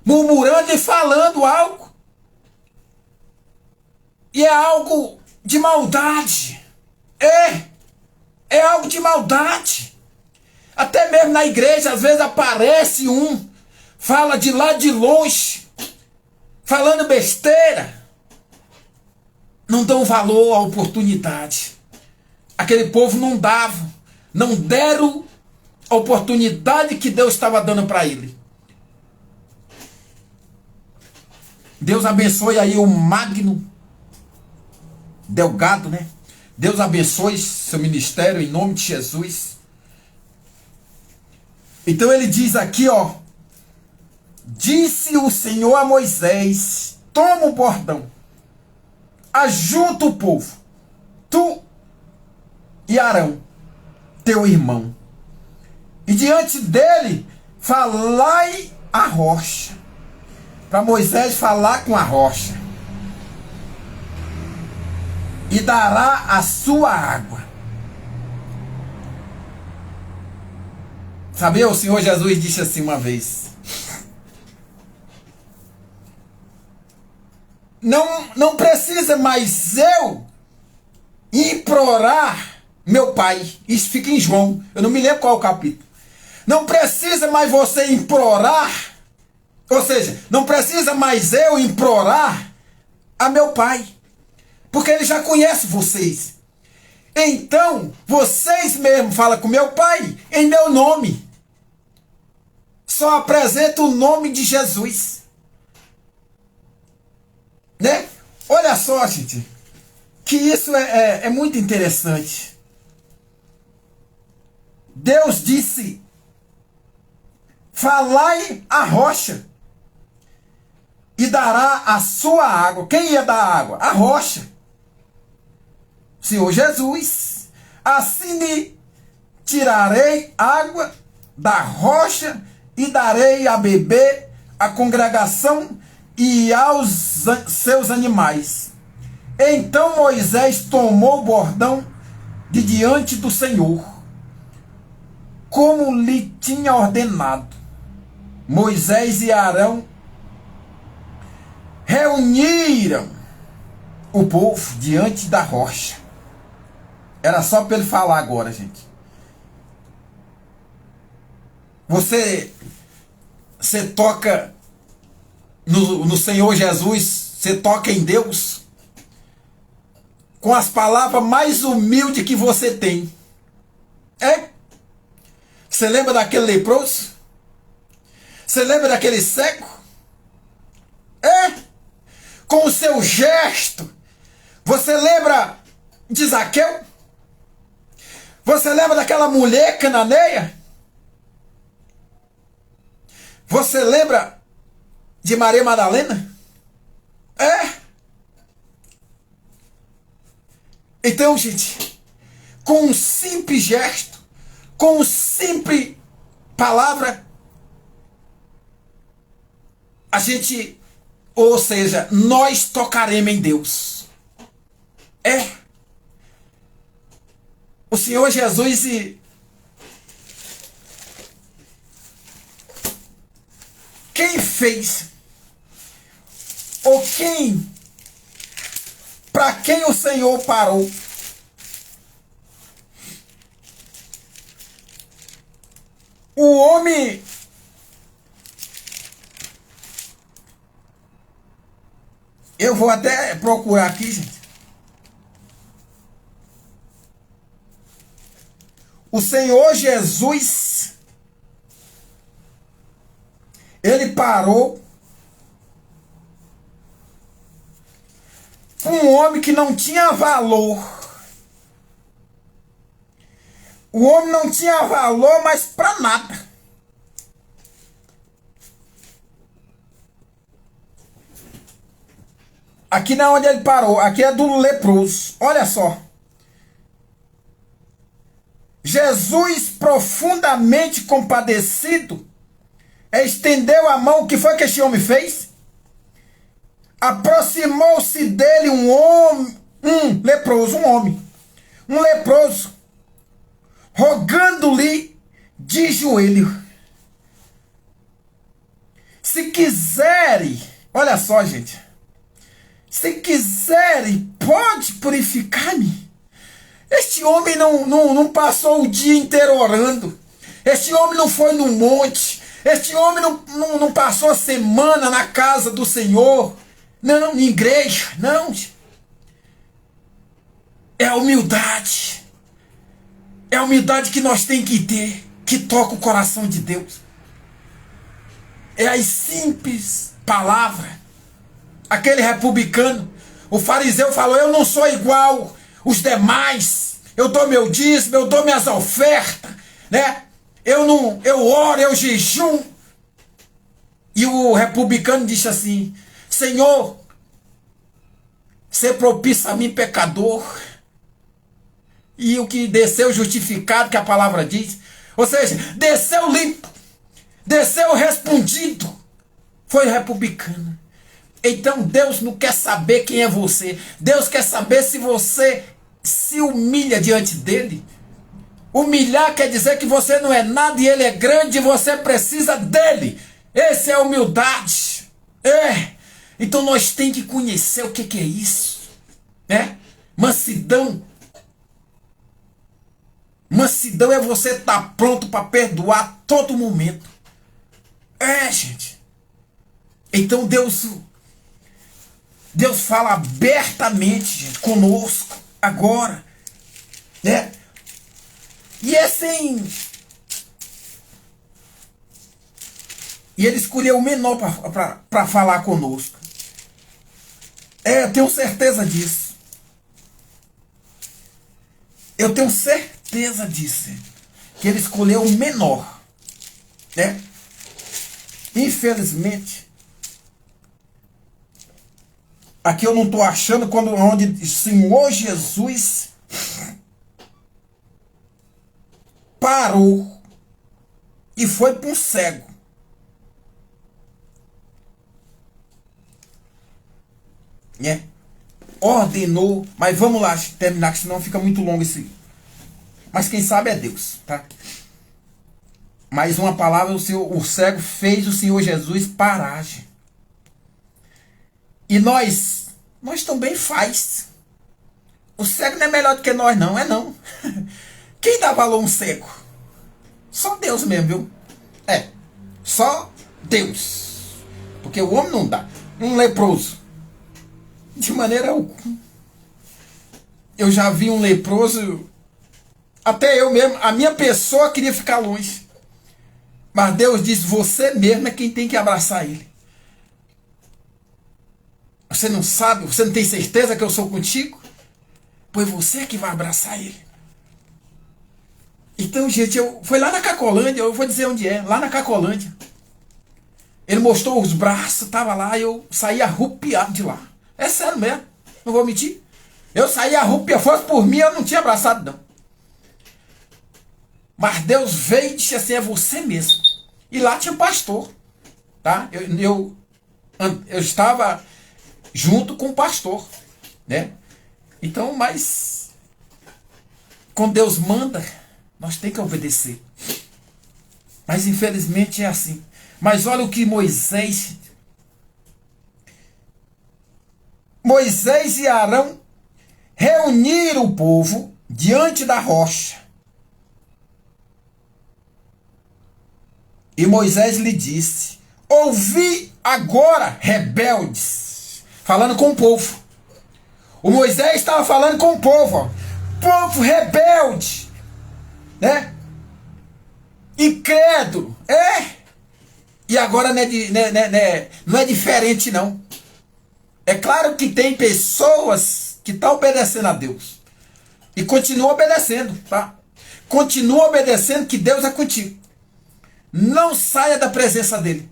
Speaker 1: murmurando e falando algo. E é algo de maldade. É algo de maldade. Até mesmo na igreja, às vezes aparece um, fala de lá de longe, falando besteira. Não dão valor à oportunidade. Aquele povo não deram a oportunidade que Deus estava dando para ele. Deus abençoe aí o Magno Delgado, né? Deus abençoe seu ministério em nome de Jesus. Então ele diz aqui, ó. Disse o Senhor a Moisés: toma o bordão, ajunta o povo, tu e Arão, teu irmão, e diante dele falai a rocha. Para Moisés falar com a rocha. E dará a sua água. Sabia? O Senhor Jesus disse assim uma vez: não precisa mais eu implorar meu Pai. Isso fica em João. Eu não me lembro qual é o capítulo. Não precisa mais você implorar. Ou seja, não precisa mais eu implorar a meu Pai. Porque ele já conhece vocês. Então, vocês mesmos falam com meu Pai em meu nome. Só apresenta o nome de Jesus. Né? Olha só, gente. Que isso é muito interessante. Deus disse: falai a rocha e dará a sua água. Quem ia dar a água? A rocha. Senhor Jesus. Assim lhe tirarei água da rocha e darei a beber à congregação e aos seus animais. Então Moisés tomou o bordão de diante do Senhor, como lhe tinha ordenado. Moisés e Arão reuniram o povo diante da rocha. Era só para ele falar agora, gente. Você toca no Senhor Jesus, você toca em Deus com as palavras mais humildes que você tem. É? Você lembra daquele leproso? Você lembra daquele cego? É? Com o seu gesto. Você lembra de Zaqueu? Você lembra daquela mulher cananeia? Você lembra de Maria Madalena? É? Então, gente, com um simples gesto, com uma simples palavra, a gente, ou seja, nós tocaremos em Deus. É. O Senhor Jesus quem fez, ou quem, para quem o Senhor parou? O homem eu vou até procurar aqui, gente. O Senhor Jesus, ele parou um homem que não tinha valor. O homem não tinha valor, mas para nada. Aqui não é onde ele parou, aqui é do leproso. Olha só. Jesus, profundamente compadecido, estendeu a mão. O que foi que este homem fez? Aproximou-se dele um homem, um leproso, rogando-lhe de joelho: se quiserem, olha só, gente, se quiserem, pode purificar-me. Este homem não passou o dia inteiro orando. Este homem não foi no monte. Este homem não passou a semana na casa do Senhor. Não, em igreja. Não. É a humildade. É a humildade que nós temos que ter, que toca o coração de Deus. É as simples palavras. Aquele republicano, o fariseu falou, eu não sou igual os demais. Eu dou meu dízimo, eu dou minhas ofertas, né? Eu oro, eu jejum. E o republicano disse assim, Senhor, ser propício a mim, pecador. E o que desceu justificado, que a palavra diz, ou seja, desceu limpo, desceu respondido, foi republicano. Então Deus não quer saber quem é você. Deus quer saber se você se humilha diante dele. Humilhar quer dizer que você não é nada e ele é grande e você precisa dele. Essa é a humildade. Então nós temos que conhecer o que é isso. Mansidão. Mansidão é você estar pronto para perdoar a todo momento. Gente. Então Deus fala abertamente, gente, conosco agora, né? E e ele escolheu o menor para falar conosco. Eu tenho certeza disso. Eu tenho certeza disso. Que ele escolheu o menor, né? Infelizmente, aqui eu não estou achando onde o Senhor Jesus parou e foi para um cego. Ordenou, mas vamos lá terminar, que senão fica muito longo isso aí. Mas quem sabe é Deus, tá? Mais uma palavra, o cego fez o Senhor Jesus parar. E nós também faz. O cego não é melhor do que nós, não. Não. Quem dá valor a um cego? Só Deus mesmo, viu? Só Deus. Porque o homem não dá. Um leproso. De maneira alguma. Eu já vi um leproso. Até eu mesmo. A minha pessoa queria ficar longe. Mas Deus diz, você mesmo é quem tem que abraçar ele. Você não sabe, você não tem certeza que eu sou contigo? Pois você é que vai abraçar ele. Então, gente, foi lá na Cacolândia, eu vou dizer onde é, lá na Cacolândia. Ele mostrou os braços, tava lá, eu saí arrupiado de lá. É sério mesmo, não vou mentir. Eu saí arrupiado, fosse por mim, eu não tinha abraçado, não. Mas Deus veio e disse assim, é você mesmo. E lá tinha pastor, tá? Eu estava junto com o pastor, né? Então, mas quando Deus manda, nós temos que obedecer. Mas infelizmente é assim. Mas olha o que Moisés e Arão reuniram o povo diante da rocha. E Moisés lhe disse, ouvi agora, rebeldes, falando com o povo. O Moisés estava falando com o povo, ó. Povo rebelde, né? Incrédulo, E agora não é diferente, não. É claro que tem pessoas que estão obedecendo a Deus. E continua obedecendo, tá? Continua obedecendo que Deus é contigo. Não saia da presença dele.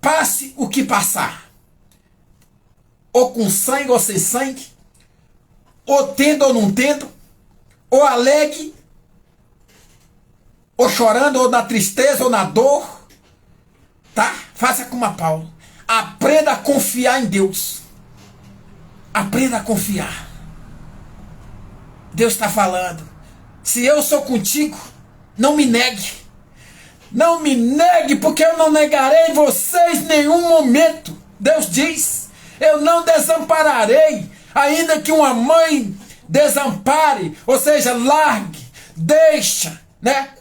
Speaker 1: Passe o que passar. Ou com sangue ou sem sangue. Ou tendo ou não tendo. Ou alegre. Ou chorando, ou na tristeza, ou na dor. Tá? Faça como a Paulo. Aprenda a confiar em Deus. Aprenda a confiar. Deus está falando. Se eu sou contigo, não me negue. Não me negue, porque eu não negarei vocês em nenhum momento. Deus diz, eu não desampararei, ainda que uma mãe desampare, ou seja, largue, deixa, né?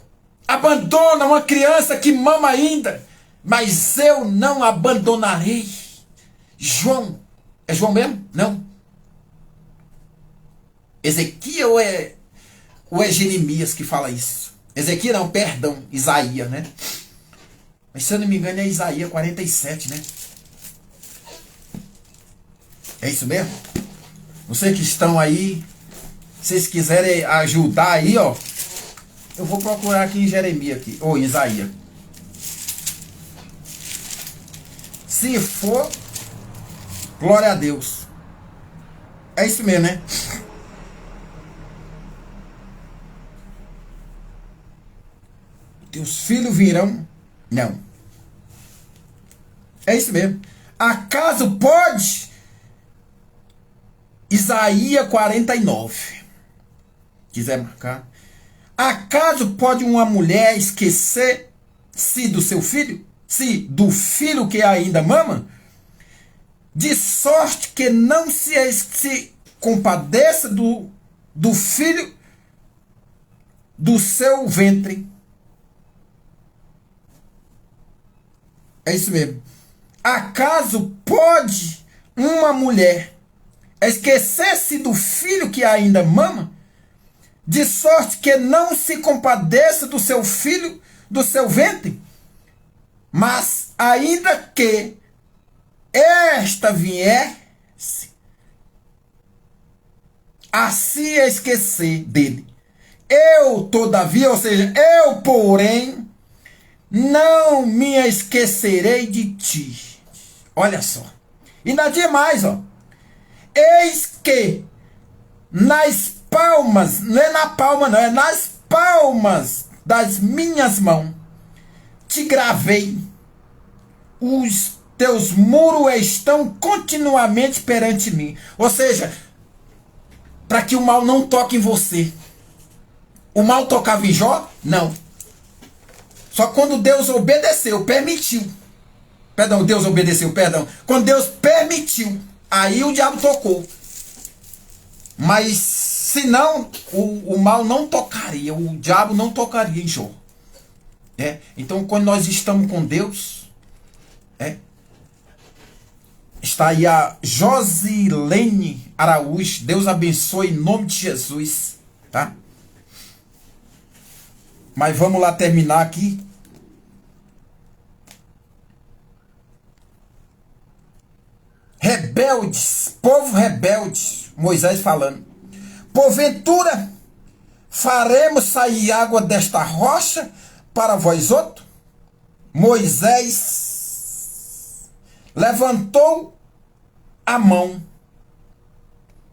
Speaker 1: abandona uma criança que mama ainda, mas eu não abandonarei. João, é João mesmo? Não. Ezequiel ou é Jeremias que fala isso? Ezequiel não, perdão, Isaías, né? Mas se eu não me engano é Isaías 47, né? É isso mesmo? Vocês que estão aí, se vocês quiserem ajudar aí, ó, eu vou procurar aqui em Jeremias, aqui, ou em Isaías. Se for, glória a Deus. É isso mesmo, né? Teus filhos virão? Não. É isso mesmo. Acaso pode? Isaías 49. Quiser marcar. Acaso pode uma mulher esquecer-se do seu filho? Se do filho que ainda mama? De sorte que não se compadeça do filho do seu ventre. É isso mesmo. Acaso pode uma mulher esquecer-se do filho que ainda mama? De sorte que não se compadeça do seu filho, do seu ventre? Mas ainda que esta viesse a se esquecer dele, eu todavia, ou seja, eu porém, não me esquecerei de ti. Olha só. E nada demais, ó. Eis que nas palmas, não é na palma não, é nas palmas das minhas mãos te gravei. Os teus muros estão continuamente perante mim. Ou seja, para que o mal não toque em você. O mal tocava em Jó? Não. Só quando Deus obedeceu, permitiu. Perdão, Deus obedeceu, perdão. Quando Deus permitiu, aí o diabo tocou. Mas senão, o mal não tocaria, o diabo não tocaria em Jó. Então, quando nós estamos com Deus, está aí a Josilene Araújo. Deus abençoe em nome de Jesus, tá? Mas vamos lá terminar aqui. Rebeldes, povo rebelde, Moisés falando. Porventura, faremos sair água desta rocha para vós outros? Moisés levantou a mão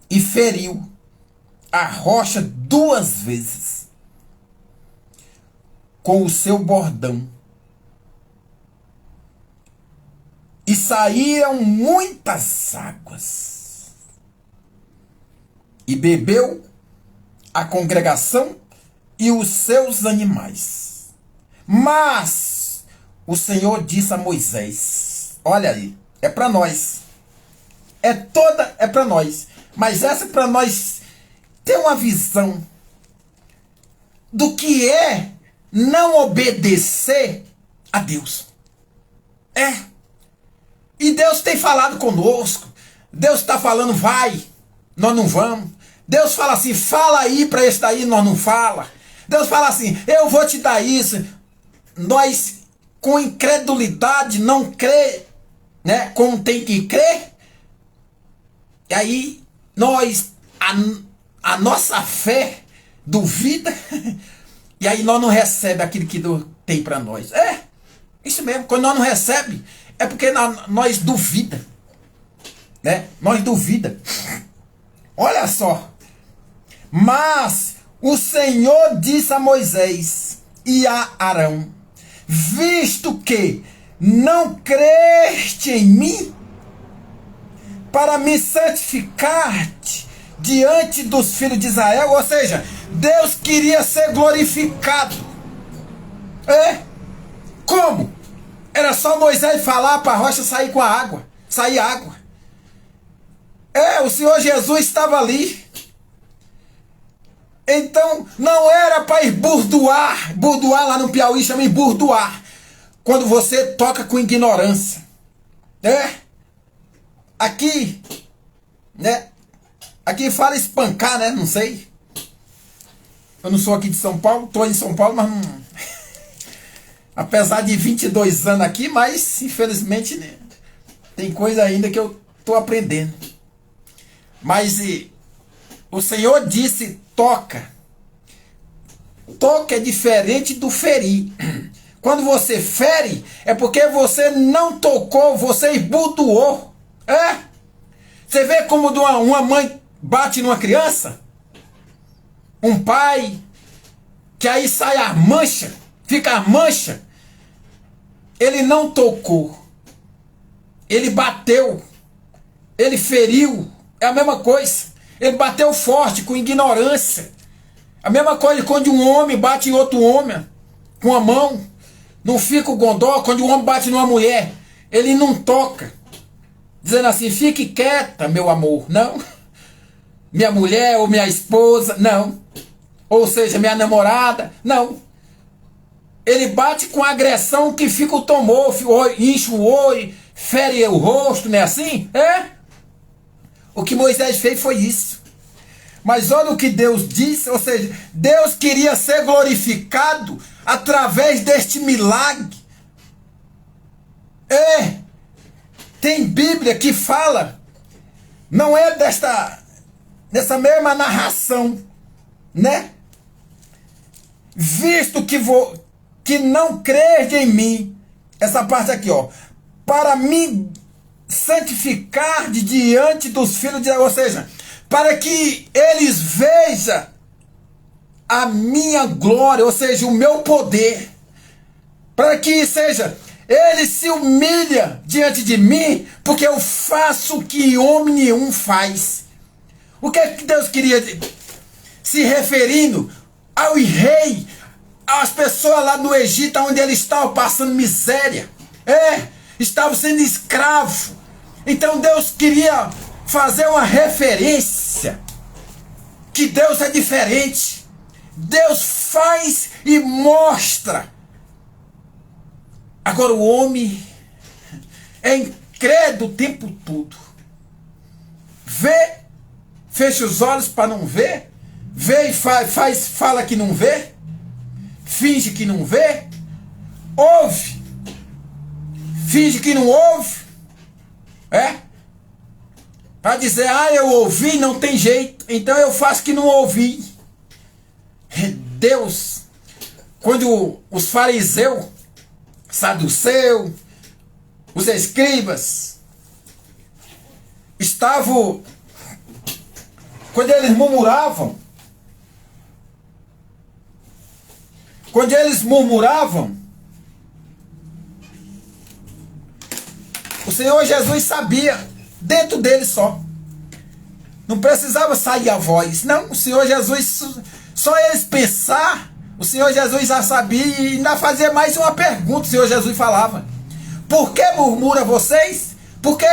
Speaker 1: e feriu a rocha 2 vezes com o seu bordão. E saíram muitas águas. E bebeu a congregação e os seus animais. Mas o Senhor disse a Moisés, olha aí, é para nós. É para nós. Mas essa é para nós ter uma visão do que é não obedecer a Deus. E Deus tem falado conosco. Deus está falando, vai, nós não vamos. Deus fala assim, fala aí para esse daí, nós não fala. Deus fala assim, eu vou te dar isso. Nós, com incredulidade, não crê, né, como tem que crer. E aí, nós, a nossa fé duvida. E aí nós não recebemos aquilo que Deus tem para nós. Isso mesmo, quando nós não recebemos, é porque nós duvida, né? Nós duvida. Olha só. Mas o Senhor disse a Moisés e a Arão, visto que não creste em mim, para me santificar-te diante dos filhos de Israel, ou seja, Deus queria ser glorificado. Como? Era só Moisés falar para a rocha sair com a água. Sair água. O Senhor Jesus estava ali. Então, não era para ir burdoar. Burdoar lá no Piauí chama de burdoar. Quando você toca com ignorância. Aqui, né? Aqui fala espancar, né? Não sei. Eu não sou aqui de São Paulo. Estou em São Paulo, mas não... Apesar de 22 anos aqui, mas infelizmente, né, tem coisa ainda que eu estou aprendendo. Mas o Senhor disse, toca. Toca é diferente do ferir. Quando você fere, é porque você não tocou, você esbudoou. Você vê como uma mãe bate numa criança? Um pai, que aí sai a mancha, fica a mancha. Ele não tocou. Ele bateu. Ele feriu. É a mesma coisa. Ele bateu forte, com ignorância. A mesma coisa quando um homem bate em outro homem, com a mão. Não fica o gondó quando um homem bate numa mulher. Ele não toca. Dizendo assim, fique quieta, meu amor. Não. Minha mulher ou minha esposa. Não. Ou seja, minha namorada. Não. Ele bate com agressão que fica o tomor, incha o olho, fere o rosto, não é assim? O que Moisés fez foi isso. Mas olha o que Deus disse, ou seja, Deus queria ser glorificado através deste milagre. Tem Bíblia que fala, não é dessa mesma narração, né? Visto que não crede em mim, essa parte aqui, ó, para me santificar diante dos filhos de... Ou seja, para que eles vejam a minha glória, ou seja, o meu poder, para que seja, ele se humilha diante de mim, porque eu faço o que homem nenhum faz. O que é que Deus queria se referindo ao rei, às pessoas lá no Egito, onde eles estavam passando miséria, estavam sendo escravos. Então Deus queria fazer uma referência que Deus é diferente. Deus faz e mostra. Agora o homem é incrédulo o tempo todo. Vê, fecha os olhos para não ver. Vê e fala que não vê. Finge que não vê. Ouve. Finge que não ouve. Para dizer, eu ouvi, não tem jeito, então eu faço que não ouvi. Deus, quando os fariseus, saduceus, os escribas, estavam, quando eles murmuravam, o Senhor Jesus sabia, dentro dele só. Não precisava sair a voz. Não, o Senhor Jesus, só eles pensar, o Senhor Jesus já sabia e ainda fazia mais uma pergunta. O Senhor Jesus falava: por que murmuram vocês? Por que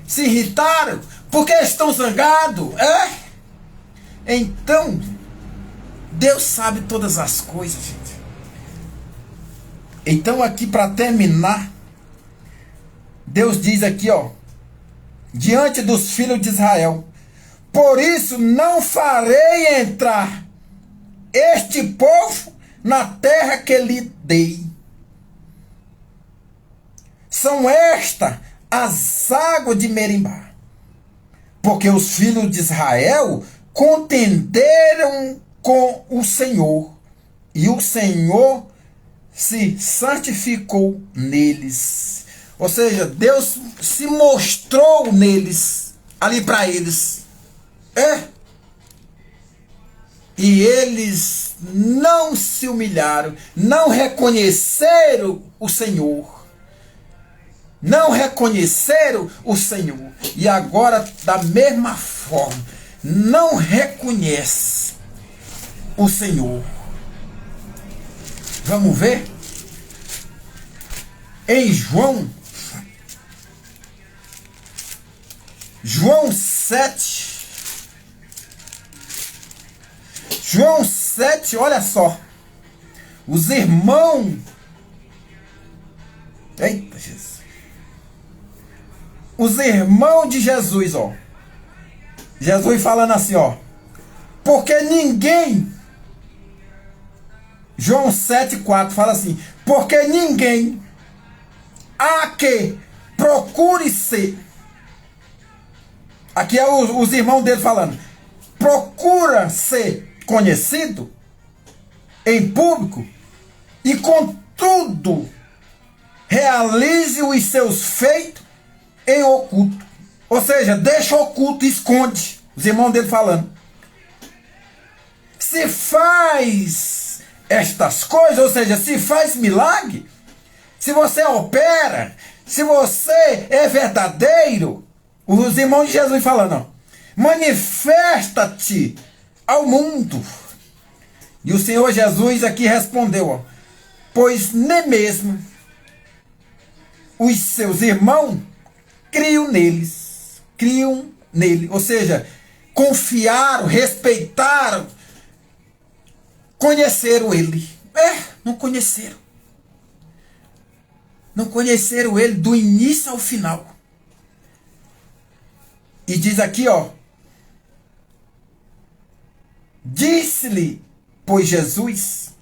Speaker 1: se irritaram? Por que estão zangados? Então, Deus sabe todas as coisas, gente. Então aqui para terminar, Deus diz aqui, ó, diante dos filhos de Israel: por isso não farei entrar este povo na terra que lhe dei. São estas as águas de Merimbá, porque os filhos de Israel contenderam com o Senhor, e o Senhor se santificou neles. Ou seja, Deus se mostrou neles, ali para eles. E eles não se humilharam, não reconheceram o Senhor. Não reconheceram o Senhor. E agora, da mesma forma, não reconhece o Senhor. Vamos ver? Em João 7, João 7, olha só. Os irmãos. Eita, Jesus. Os irmãos de Jesus, ó. Jesus falando assim, ó. Porque ninguém. João 7,4 fala assim. Porque ninguém há que procure ser. Aqui é os irmãos dele falando. Procura ser conhecido em público e contudo realize os seus feitos em oculto. Ou seja, deixa oculto, esconde. Os irmãos dele falando. Se faz estas coisas, ou seja, se faz milagre, se você opera, se você é verdadeiro, os irmãos de Jesus falando, ó, manifesta-te ao mundo. E o Senhor Jesus aqui respondeu, ó, pois nem mesmo os seus irmãos criam nele, ou seja, confiaram, respeitaram, conheceram ele. Não conheceram. Não conheceram ele do início ao final. E diz aqui, ó. Disse-lhe, pois Jesus,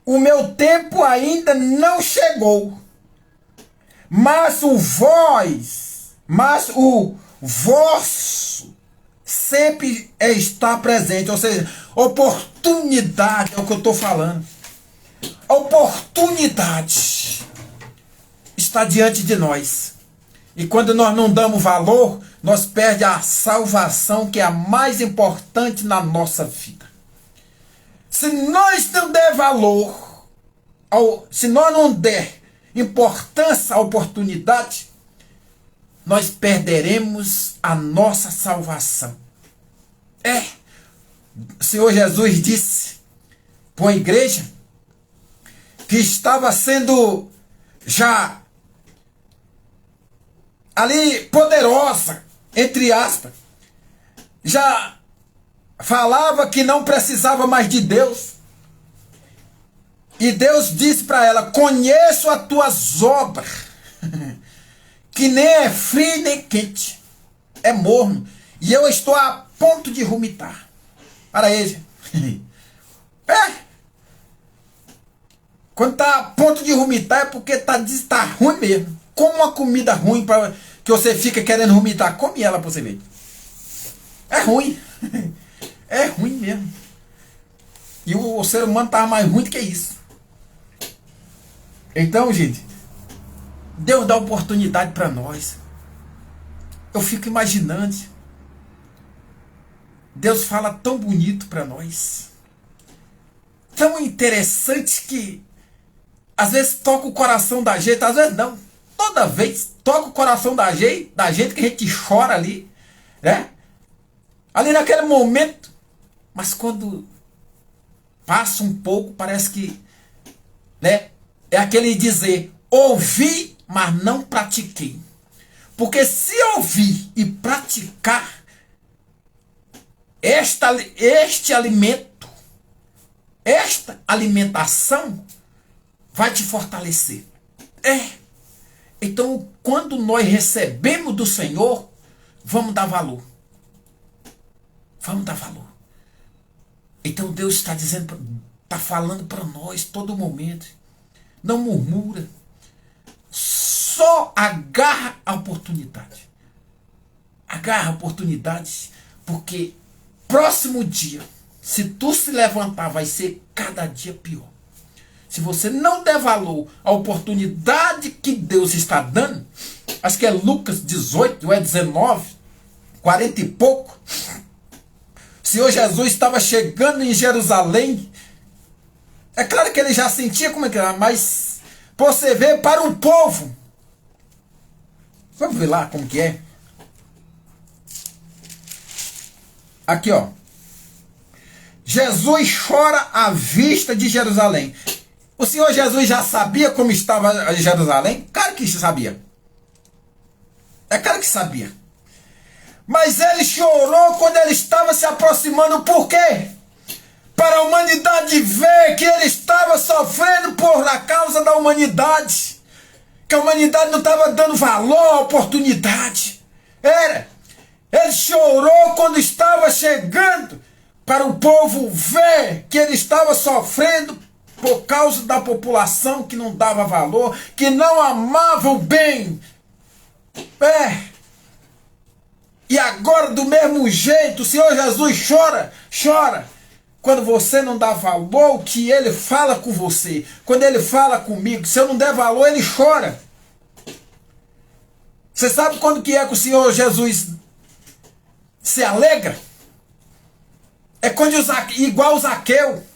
Speaker 1: o meu tempo ainda não chegou, mas o vosso sempre está presente. Ou seja, oportunidade é o que eu estou falando. Oportunidade está diante de nós. E quando nós não damos valor, nós perdemos a salvação, que é a mais importante na nossa vida. Se nós não der valor, se nós não der importância à oportunidade, nós perderemos a nossa salvação. O Senhor Jesus disse para a igreja que estava sendo já ali poderosa, entre aspas, já falava que não precisava mais de Deus. E Deus disse para ela: conheço as tuas obras, que nem é frio nem quente, é morno, e eu estou a ponto de vomitar. Para ele. Quando está a ponto de vomitar é porque está ruim mesmo. Como uma comida ruim para que você fica querendo vomitar, come ela para você ver. É ruim. É ruim mesmo. E o ser humano está mais ruim do que isso. Então, gente, Deus dá oportunidade para nós. Eu fico imaginando. Deus fala tão bonito para nós. Tão interessante que às vezes toca o coração da gente, às vezes não. Toda vez toca o coração da gente que a gente chora ali, né? Ali naquele momento. Mas quando passa um pouco, parece que, né? É aquele dizer, ouvi, mas não pratiquei. Porque se ouvir e praticar este alimento, esta alimentação vai te fortalecer. Então, quando nós recebemos do Senhor, vamos dar valor. Vamos dar valor. Então Deus está dizendo, está falando para nós todo momento. Não murmura. Só agarra a oportunidade. Agarra a oportunidade, porque próximo dia, se tu se levantar, vai ser cada dia pior. Se você não der valor à oportunidade que Deus está dando, acho que é Lucas 18, ou é 19, 40 e pouco. O Senhor Jesus estava chegando em Jerusalém. É claro que ele já sentia como é que era, mas você vê para um povo. Vamos ver lá como que é. Aqui, ó. Jesus chora à vista de Jerusalém. O Senhor Jesus já sabia como estava Jerusalém? Claro que sabia. É claro que sabia. Mas ele chorou quando ele estava se aproximando. Por quê? para a humanidade ver que ele estava sofrendo por a causa da humanidade, que a humanidade não estava dando valor à oportunidade. Ele chorou quando estava chegando, para o povo ver que ele estava sofrendo por causa da população que não dava valor, que não amava o bem. E agora, do mesmo jeito, o Senhor Jesus chora, quando você não dá valor ao que ele fala com você. Quando ele fala comigo, se eu não der valor, ele chora. Você sabe quando que é que o Senhor Jesus se alegra? É quando igual o Zaqueu,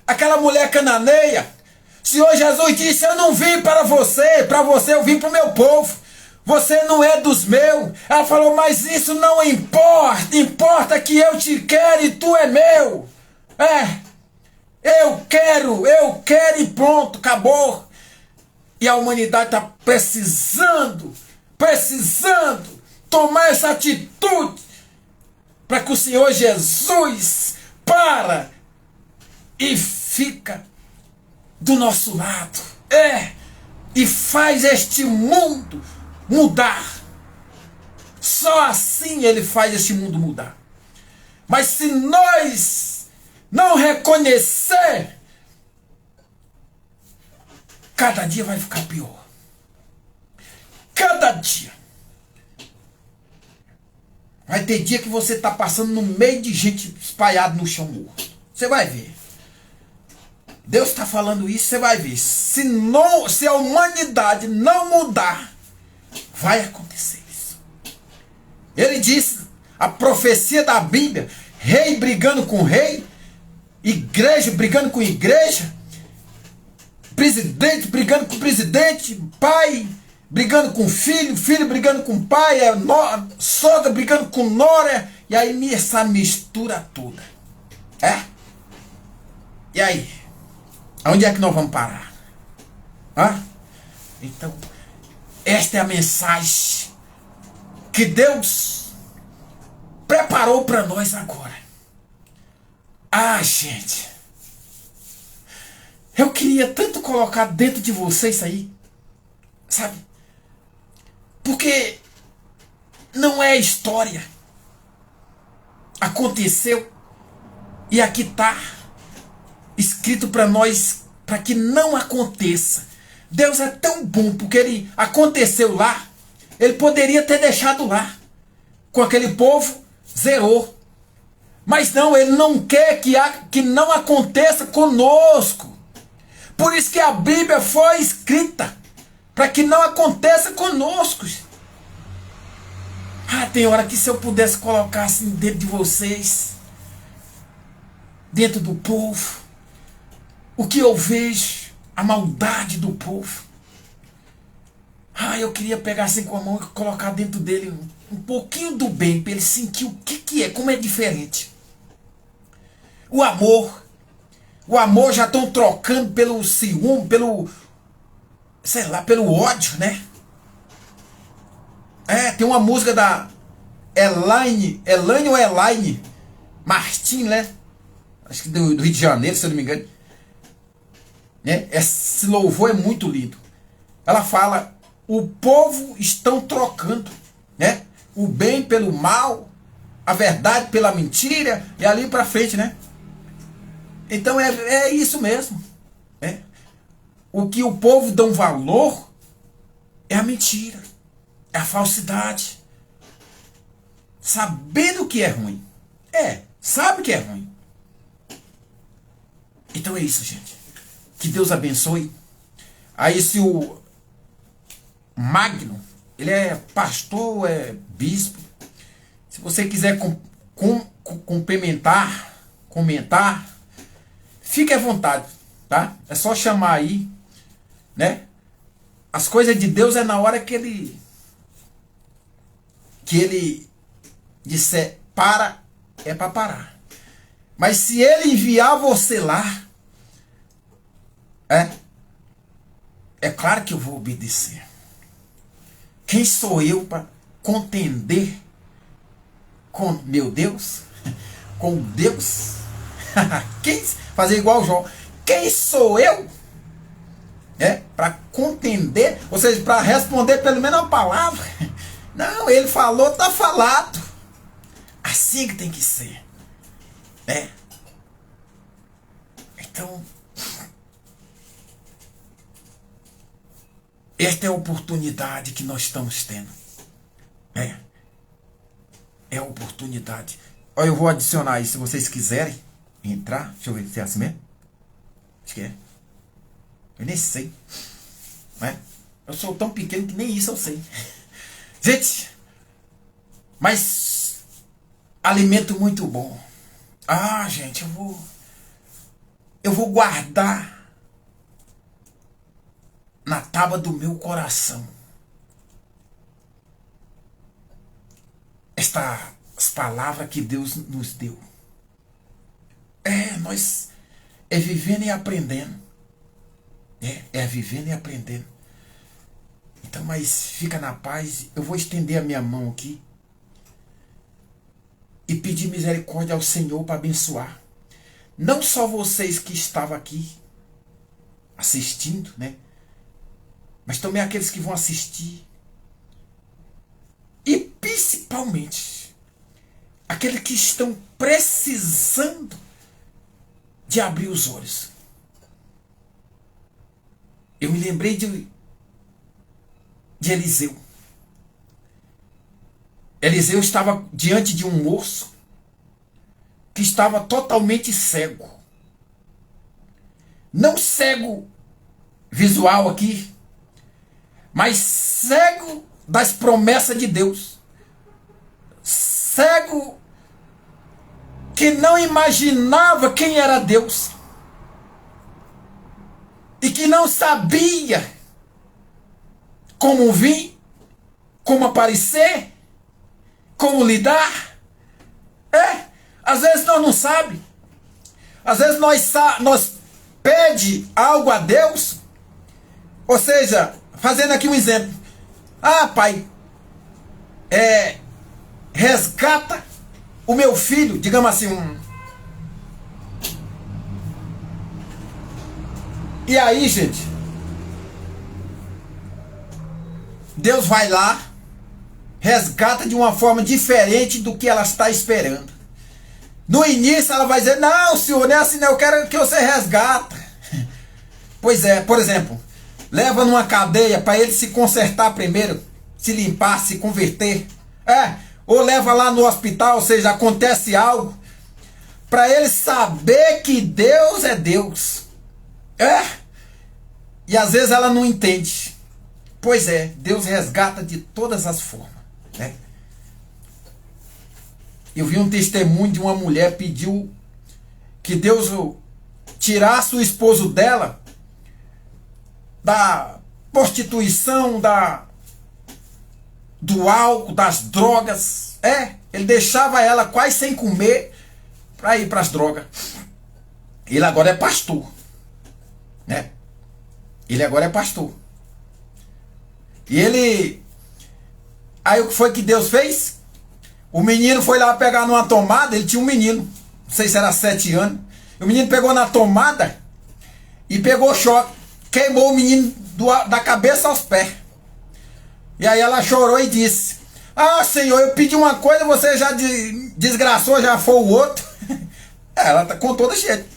Speaker 1: aquela mulher cananeia. O Senhor Jesus disse: eu não vim para você eu vim para o meu povo. Você não é dos meus. Ela falou: mas isso não importa. Importa que eu te quero e tu é meu. Eu quero e pronto, acabou. E a humanidade está precisando tomar essa atitude para que o Senhor Jesus para e fica do nosso lado. E faz este mundo mudar. Só assim ele faz este mundo mudar. Mas se nós não reconhecer, cada dia vai ficar pior. Cada dia. Vai ter dia que você está passando no meio de gente espalhada no chão morto. Você vai ver. Deus está falando isso, você vai ver. Se a humanidade não mudar, vai acontecer isso. Ele disse, a profecia da Bíblia, rei brigando com rei, igreja brigando com igreja, presidente brigando com presidente, pai brigando com filho, filho brigando com pai, sogra brigando com nora, e aí essa mistura toda. E aí? Onde é que nós vamos parar? Então, esta é a mensagem que Deus preparou para nós agora. Gente, eu queria tanto colocar dentro de vocês isso aí, sabe? Porque não é história. Aconteceu e aqui está escrito para nós, para que não aconteça. Deus é tão bom, porque ele aconteceu lá, ele poderia ter deixado lá, com aquele povo, zerou. Mas não, ele não quer que não aconteça conosco. Por isso que a Bíblia foi escrita, para que não aconteça conosco. Tem hora que se eu pudesse colocar assim dentro de vocês, dentro do povo, o que eu vejo, a maldade do povo. Eu queria pegar assim com a mão e colocar dentro dele um pouquinho do bem, para ele sentir o que é, como é diferente. O amor já estão trocando pelo ciúme, pelo ódio, né? Tem uma música da Elaine ou Elaine Martins, né? Acho que do Rio de Janeiro, se eu não me engano. Esse louvor é muito lindo. Ela fala: o povo estão trocando, né? O bem pelo mal, a verdade pela mentira, e ali para frente, né? Então é isso mesmo, né? O que o povo dá um valor é a mentira, é a falsidade, sabendo que é ruim. Sabe que é ruim. Então é isso, gente. Que Deus abençoe. Aí se o Magno, ele é pastor, é bispo. Se você quiser comentar, fique à vontade, tá? É só chamar aí, né? As coisas de Deus é na hora que ele disser para, é para parar. Mas se ele enviar você lá, é claro que eu vou obedecer. Quem sou eu para contender com meu Deus? Com Deus? Fazer igual o João. Quem sou eu? Para contender, ou seja, para responder pelo menos uma palavra. Não, ele falou, tá falado. Assim que tem que ser. Então, esta é a oportunidade que nós estamos tendo. É a oportunidade. Olha, eu vou adicionar aí, se vocês quiserem entrar. Deixa eu ver se é assim mesmo. Acho que é. Eu nem sei. Eu sou tão pequeno que nem isso eu sei. Gente, mas alimento muito bom. Ah, gente, eu vou guardar na tábua do meu coração estas palavras que Deus nos deu. Nós vivendo e aprendendo. Vivendo e aprendendo. Então, mas fica na paz. Eu vou estender a minha mão aqui e pedir misericórdia ao Senhor para abençoar. Não só vocês que estavam aqui assistindo, mas também aqueles que vão assistir. E principalmente aqueles que estão precisando de abrir os olhos. Eu me lembrei de Eliseu. Eliseu estava diante de um moço que estava totalmente cego. Não cego visual aqui, mas cego das promessas de Deus. Cego que não imaginava quem era Deus. E que não sabia como vir, como aparecer, como lidar. Às vezes nós não sabemos. Às vezes nós pede algo a Deus. Ou seja, fazendo aqui um exemplo. Pai, resgata o meu filho, digamos assim, E aí, gente, Deus vai lá, resgata de uma forma diferente do que ela está esperando. No início ela vai dizer, não, senhor, não é assim, não, eu quero que você resgata. Pois é, por exemplo, leva numa cadeia para ele se consertar primeiro, se limpar, se converter. Ou leva lá no hospital, ou seja, acontece algo, para ele saber que Deus é Deus. E às vezes ela não entende. Pois é, Deus resgata de todas as formas. Eu vi um testemunho de uma mulher pediu que Deus tirasse o esposo dela da prostituição, do álcool, das drogas. Ele deixava ela quase sem comer para ir para as drogas. Ele agora é pastor. Ele agora é pastor. E ele... Aí o que foi que Deus fez? O menino foi lá pegar numa tomada. Ele tinha um menino, não sei se era 7 anos. O menino pegou na tomada e pegou choque. Queimou o menino da cabeça aos pés. E aí ela chorou e disse: ah, Senhor, eu pedi uma coisa, você já desgraçou, já foi o outro. Ela com todo jeito.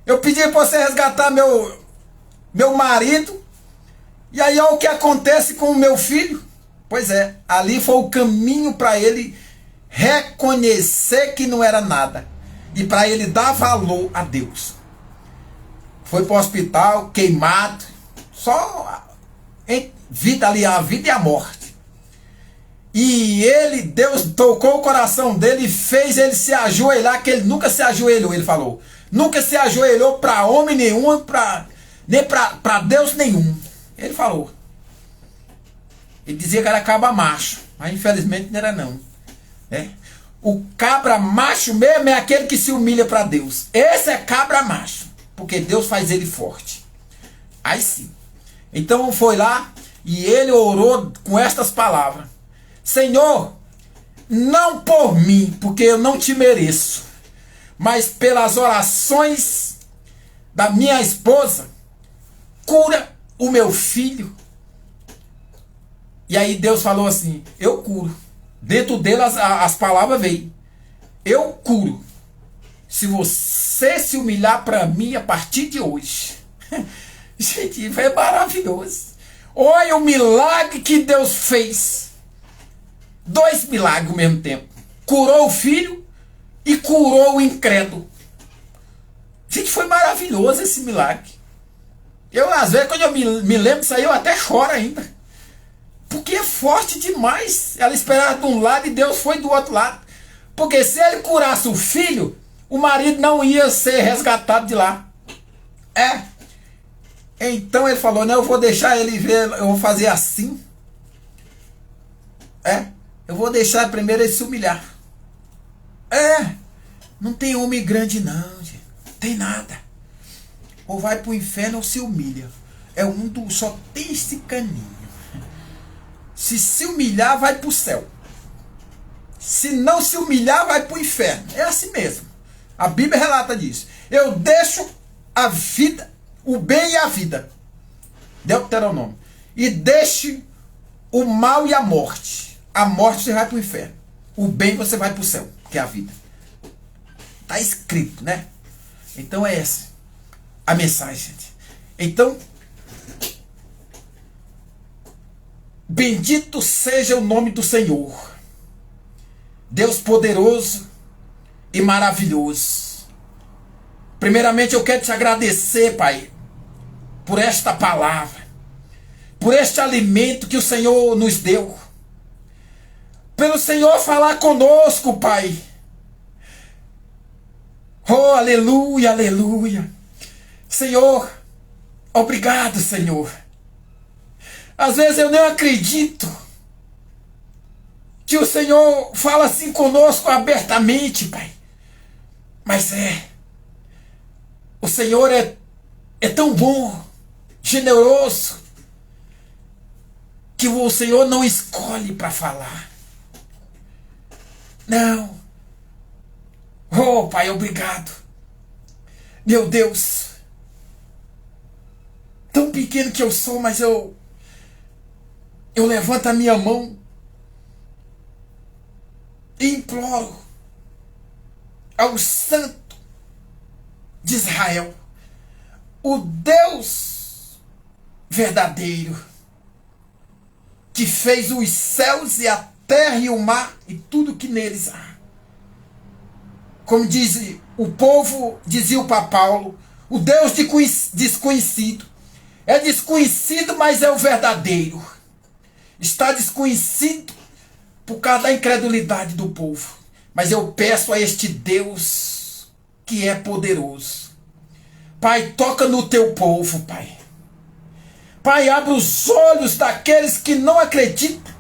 Speaker 1: Eu pedi para você resgatar meu marido. E aí olha o que acontece com o meu filho. Pois é, ali foi o caminho para ele reconhecer que não era nada. E para ele dar valor a Deus. Foi para o hospital, queimado. Só em vida ali, a vida e a morte. E Deus tocou o coração dele e fez ele se ajoelhar, que ele nunca se ajoelhou, ele falou. Nunca se ajoelhou para homem nenhum, nem para Deus nenhum. Ele falou. Ele dizia que era cabra macho, mas infelizmente não era não. O cabra macho mesmo é aquele que se humilha para Deus. Esse é cabra macho, porque Deus faz ele forte. Aí sim. Então foi lá e ele orou com estas palavras: Senhor, não por mim, porque eu não te mereço, mas pelas orações da minha esposa, cura o meu filho. E aí Deus falou assim, eu curo. Dentro dele as palavras veio. Eu curo. Se você se humilhar para mim a partir de hoje. Gente, foi maravilhoso. Olha o milagre que Deus fez. 2 milagres ao mesmo tempo. Curou o filho e curou o incrédulo. Gente, foi maravilhoso esse milagre. Eu, às vezes, quando eu me lembro disso aí, eu até choro ainda. Porque é forte demais. Ela esperava de um lado e Deus foi do outro lado. Porque se ele curasse o filho, o marido não ia ser resgatado de lá. Então ele falou, não, eu vou deixar ele ver, eu vou fazer assim. Eu vou deixar primeiro ele se humilhar. Não tem homem grande não, gente. Não tem nada. Ou vai pro inferno ou se humilha. Só tem esse caminho. Se humilhar, vai pro céu. Se não se humilhar, vai pro inferno. É assim mesmo. A Bíblia relata disso. Eu deixo a vida, o bem e a vida. Deuteronômio. E deixe o mal e a morte. A morte você vai pro inferno. O bem você vai pro céu, que é a vida. Está escrito, né? Então é essa a mensagem, gente. Então, bendito seja o nome do Senhor, Deus poderoso e maravilhoso. Primeiramente eu quero te agradecer, Pai, por esta palavra, por este alimento que o Senhor nos deu, pelo Senhor falar conosco, Pai. Oh, aleluia, aleluia. Senhor, obrigado, Senhor. Às vezes eu nem acredito que o Senhor fala assim conosco abertamente, Pai. Mas o Senhor é tão bom, generoso, que o Senhor não escolhe para falar. Não. Oh, Pai, obrigado. Meu Deus. Tão pequeno que eu sou, mas eu levanto a minha mão e imploro ao Santo de Israel, o Deus verdadeiro, que fez os céus e a terra e o mar e tudo que neles há. Como diz o povo, dizia para Paulo, o Deus desconhecido. É desconhecido, mas é o verdadeiro. Está desconhecido por causa da incredulidade do povo. Mas eu peço a este Deus que é poderoso. Pai, toca no teu povo, Pai. Pai, abre os olhos daqueles que não acreditam,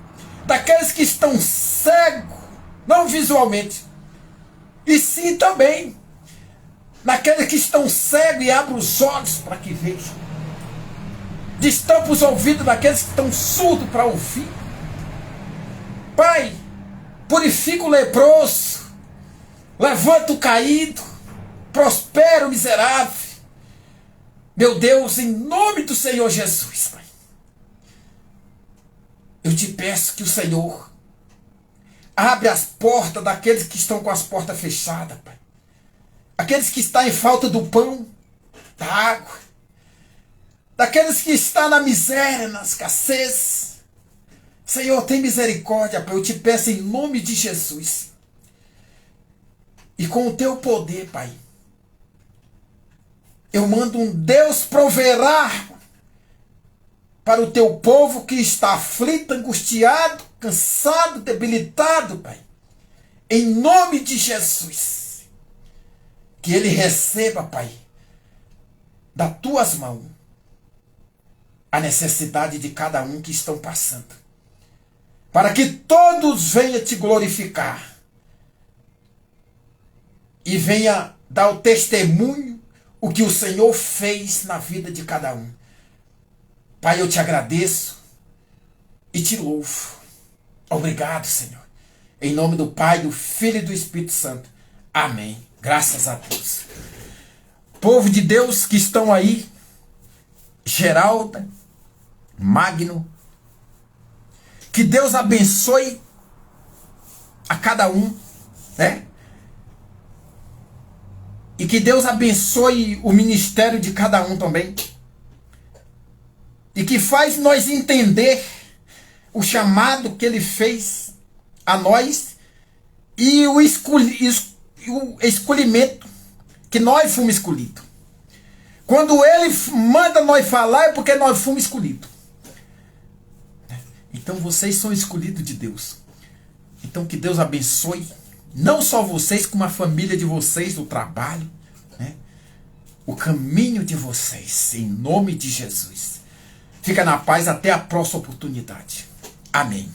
Speaker 1: daqueles que estão cegos, não visualmente, e sim também naqueles que estão cegos, e abre os olhos para que vejam. Destampa os ouvidos daqueles que estão surdos para ouvir. Pai, purifica o leproso, levanta o caído, prospera o miserável. Meu Deus, em nome do Senhor Jesus, Pai, eu te peço que o Senhor abre as portas daqueles que estão com as portas fechadas, Pai. Aqueles que estão em falta do pão, da água. Daqueles que estão na miséria, na escassez. Senhor, tem misericórdia, Pai. Eu te peço em nome de Jesus. E com o teu poder, Pai, eu mando um Deus proverá para o teu povo que está aflito, angustiado, cansado, debilitado, Pai. Em nome de Jesus. Que ele receba, Pai, das tuas mãos, a necessidade de cada um que estão passando. Para que todos venham te glorificar. E venha dar o testemunho o que o Senhor fez na vida de cada um. Pai, eu te agradeço e te louvo. Obrigado, Senhor. Em nome do Pai, do Filho e do Espírito Santo. Amém. Graças a Deus. Povo de Deus que estão aí, Geralda, Magno, que Deus abençoe a cada um, né? E que Deus abençoe o ministério de cada um também. E que faz nós entender o chamado que Ele fez a nós e o escolhimento que nós fomos escolhidos. Quando Ele manda nós falar é porque nós fomos escolhidos. Então vocês são escolhidos de Deus. Então que Deus abençoe, não só vocês, como a família de vocês, o trabalho, né? O caminho de vocês, em nome de Jesus. Fica na paz, até a próxima oportunidade. Amém.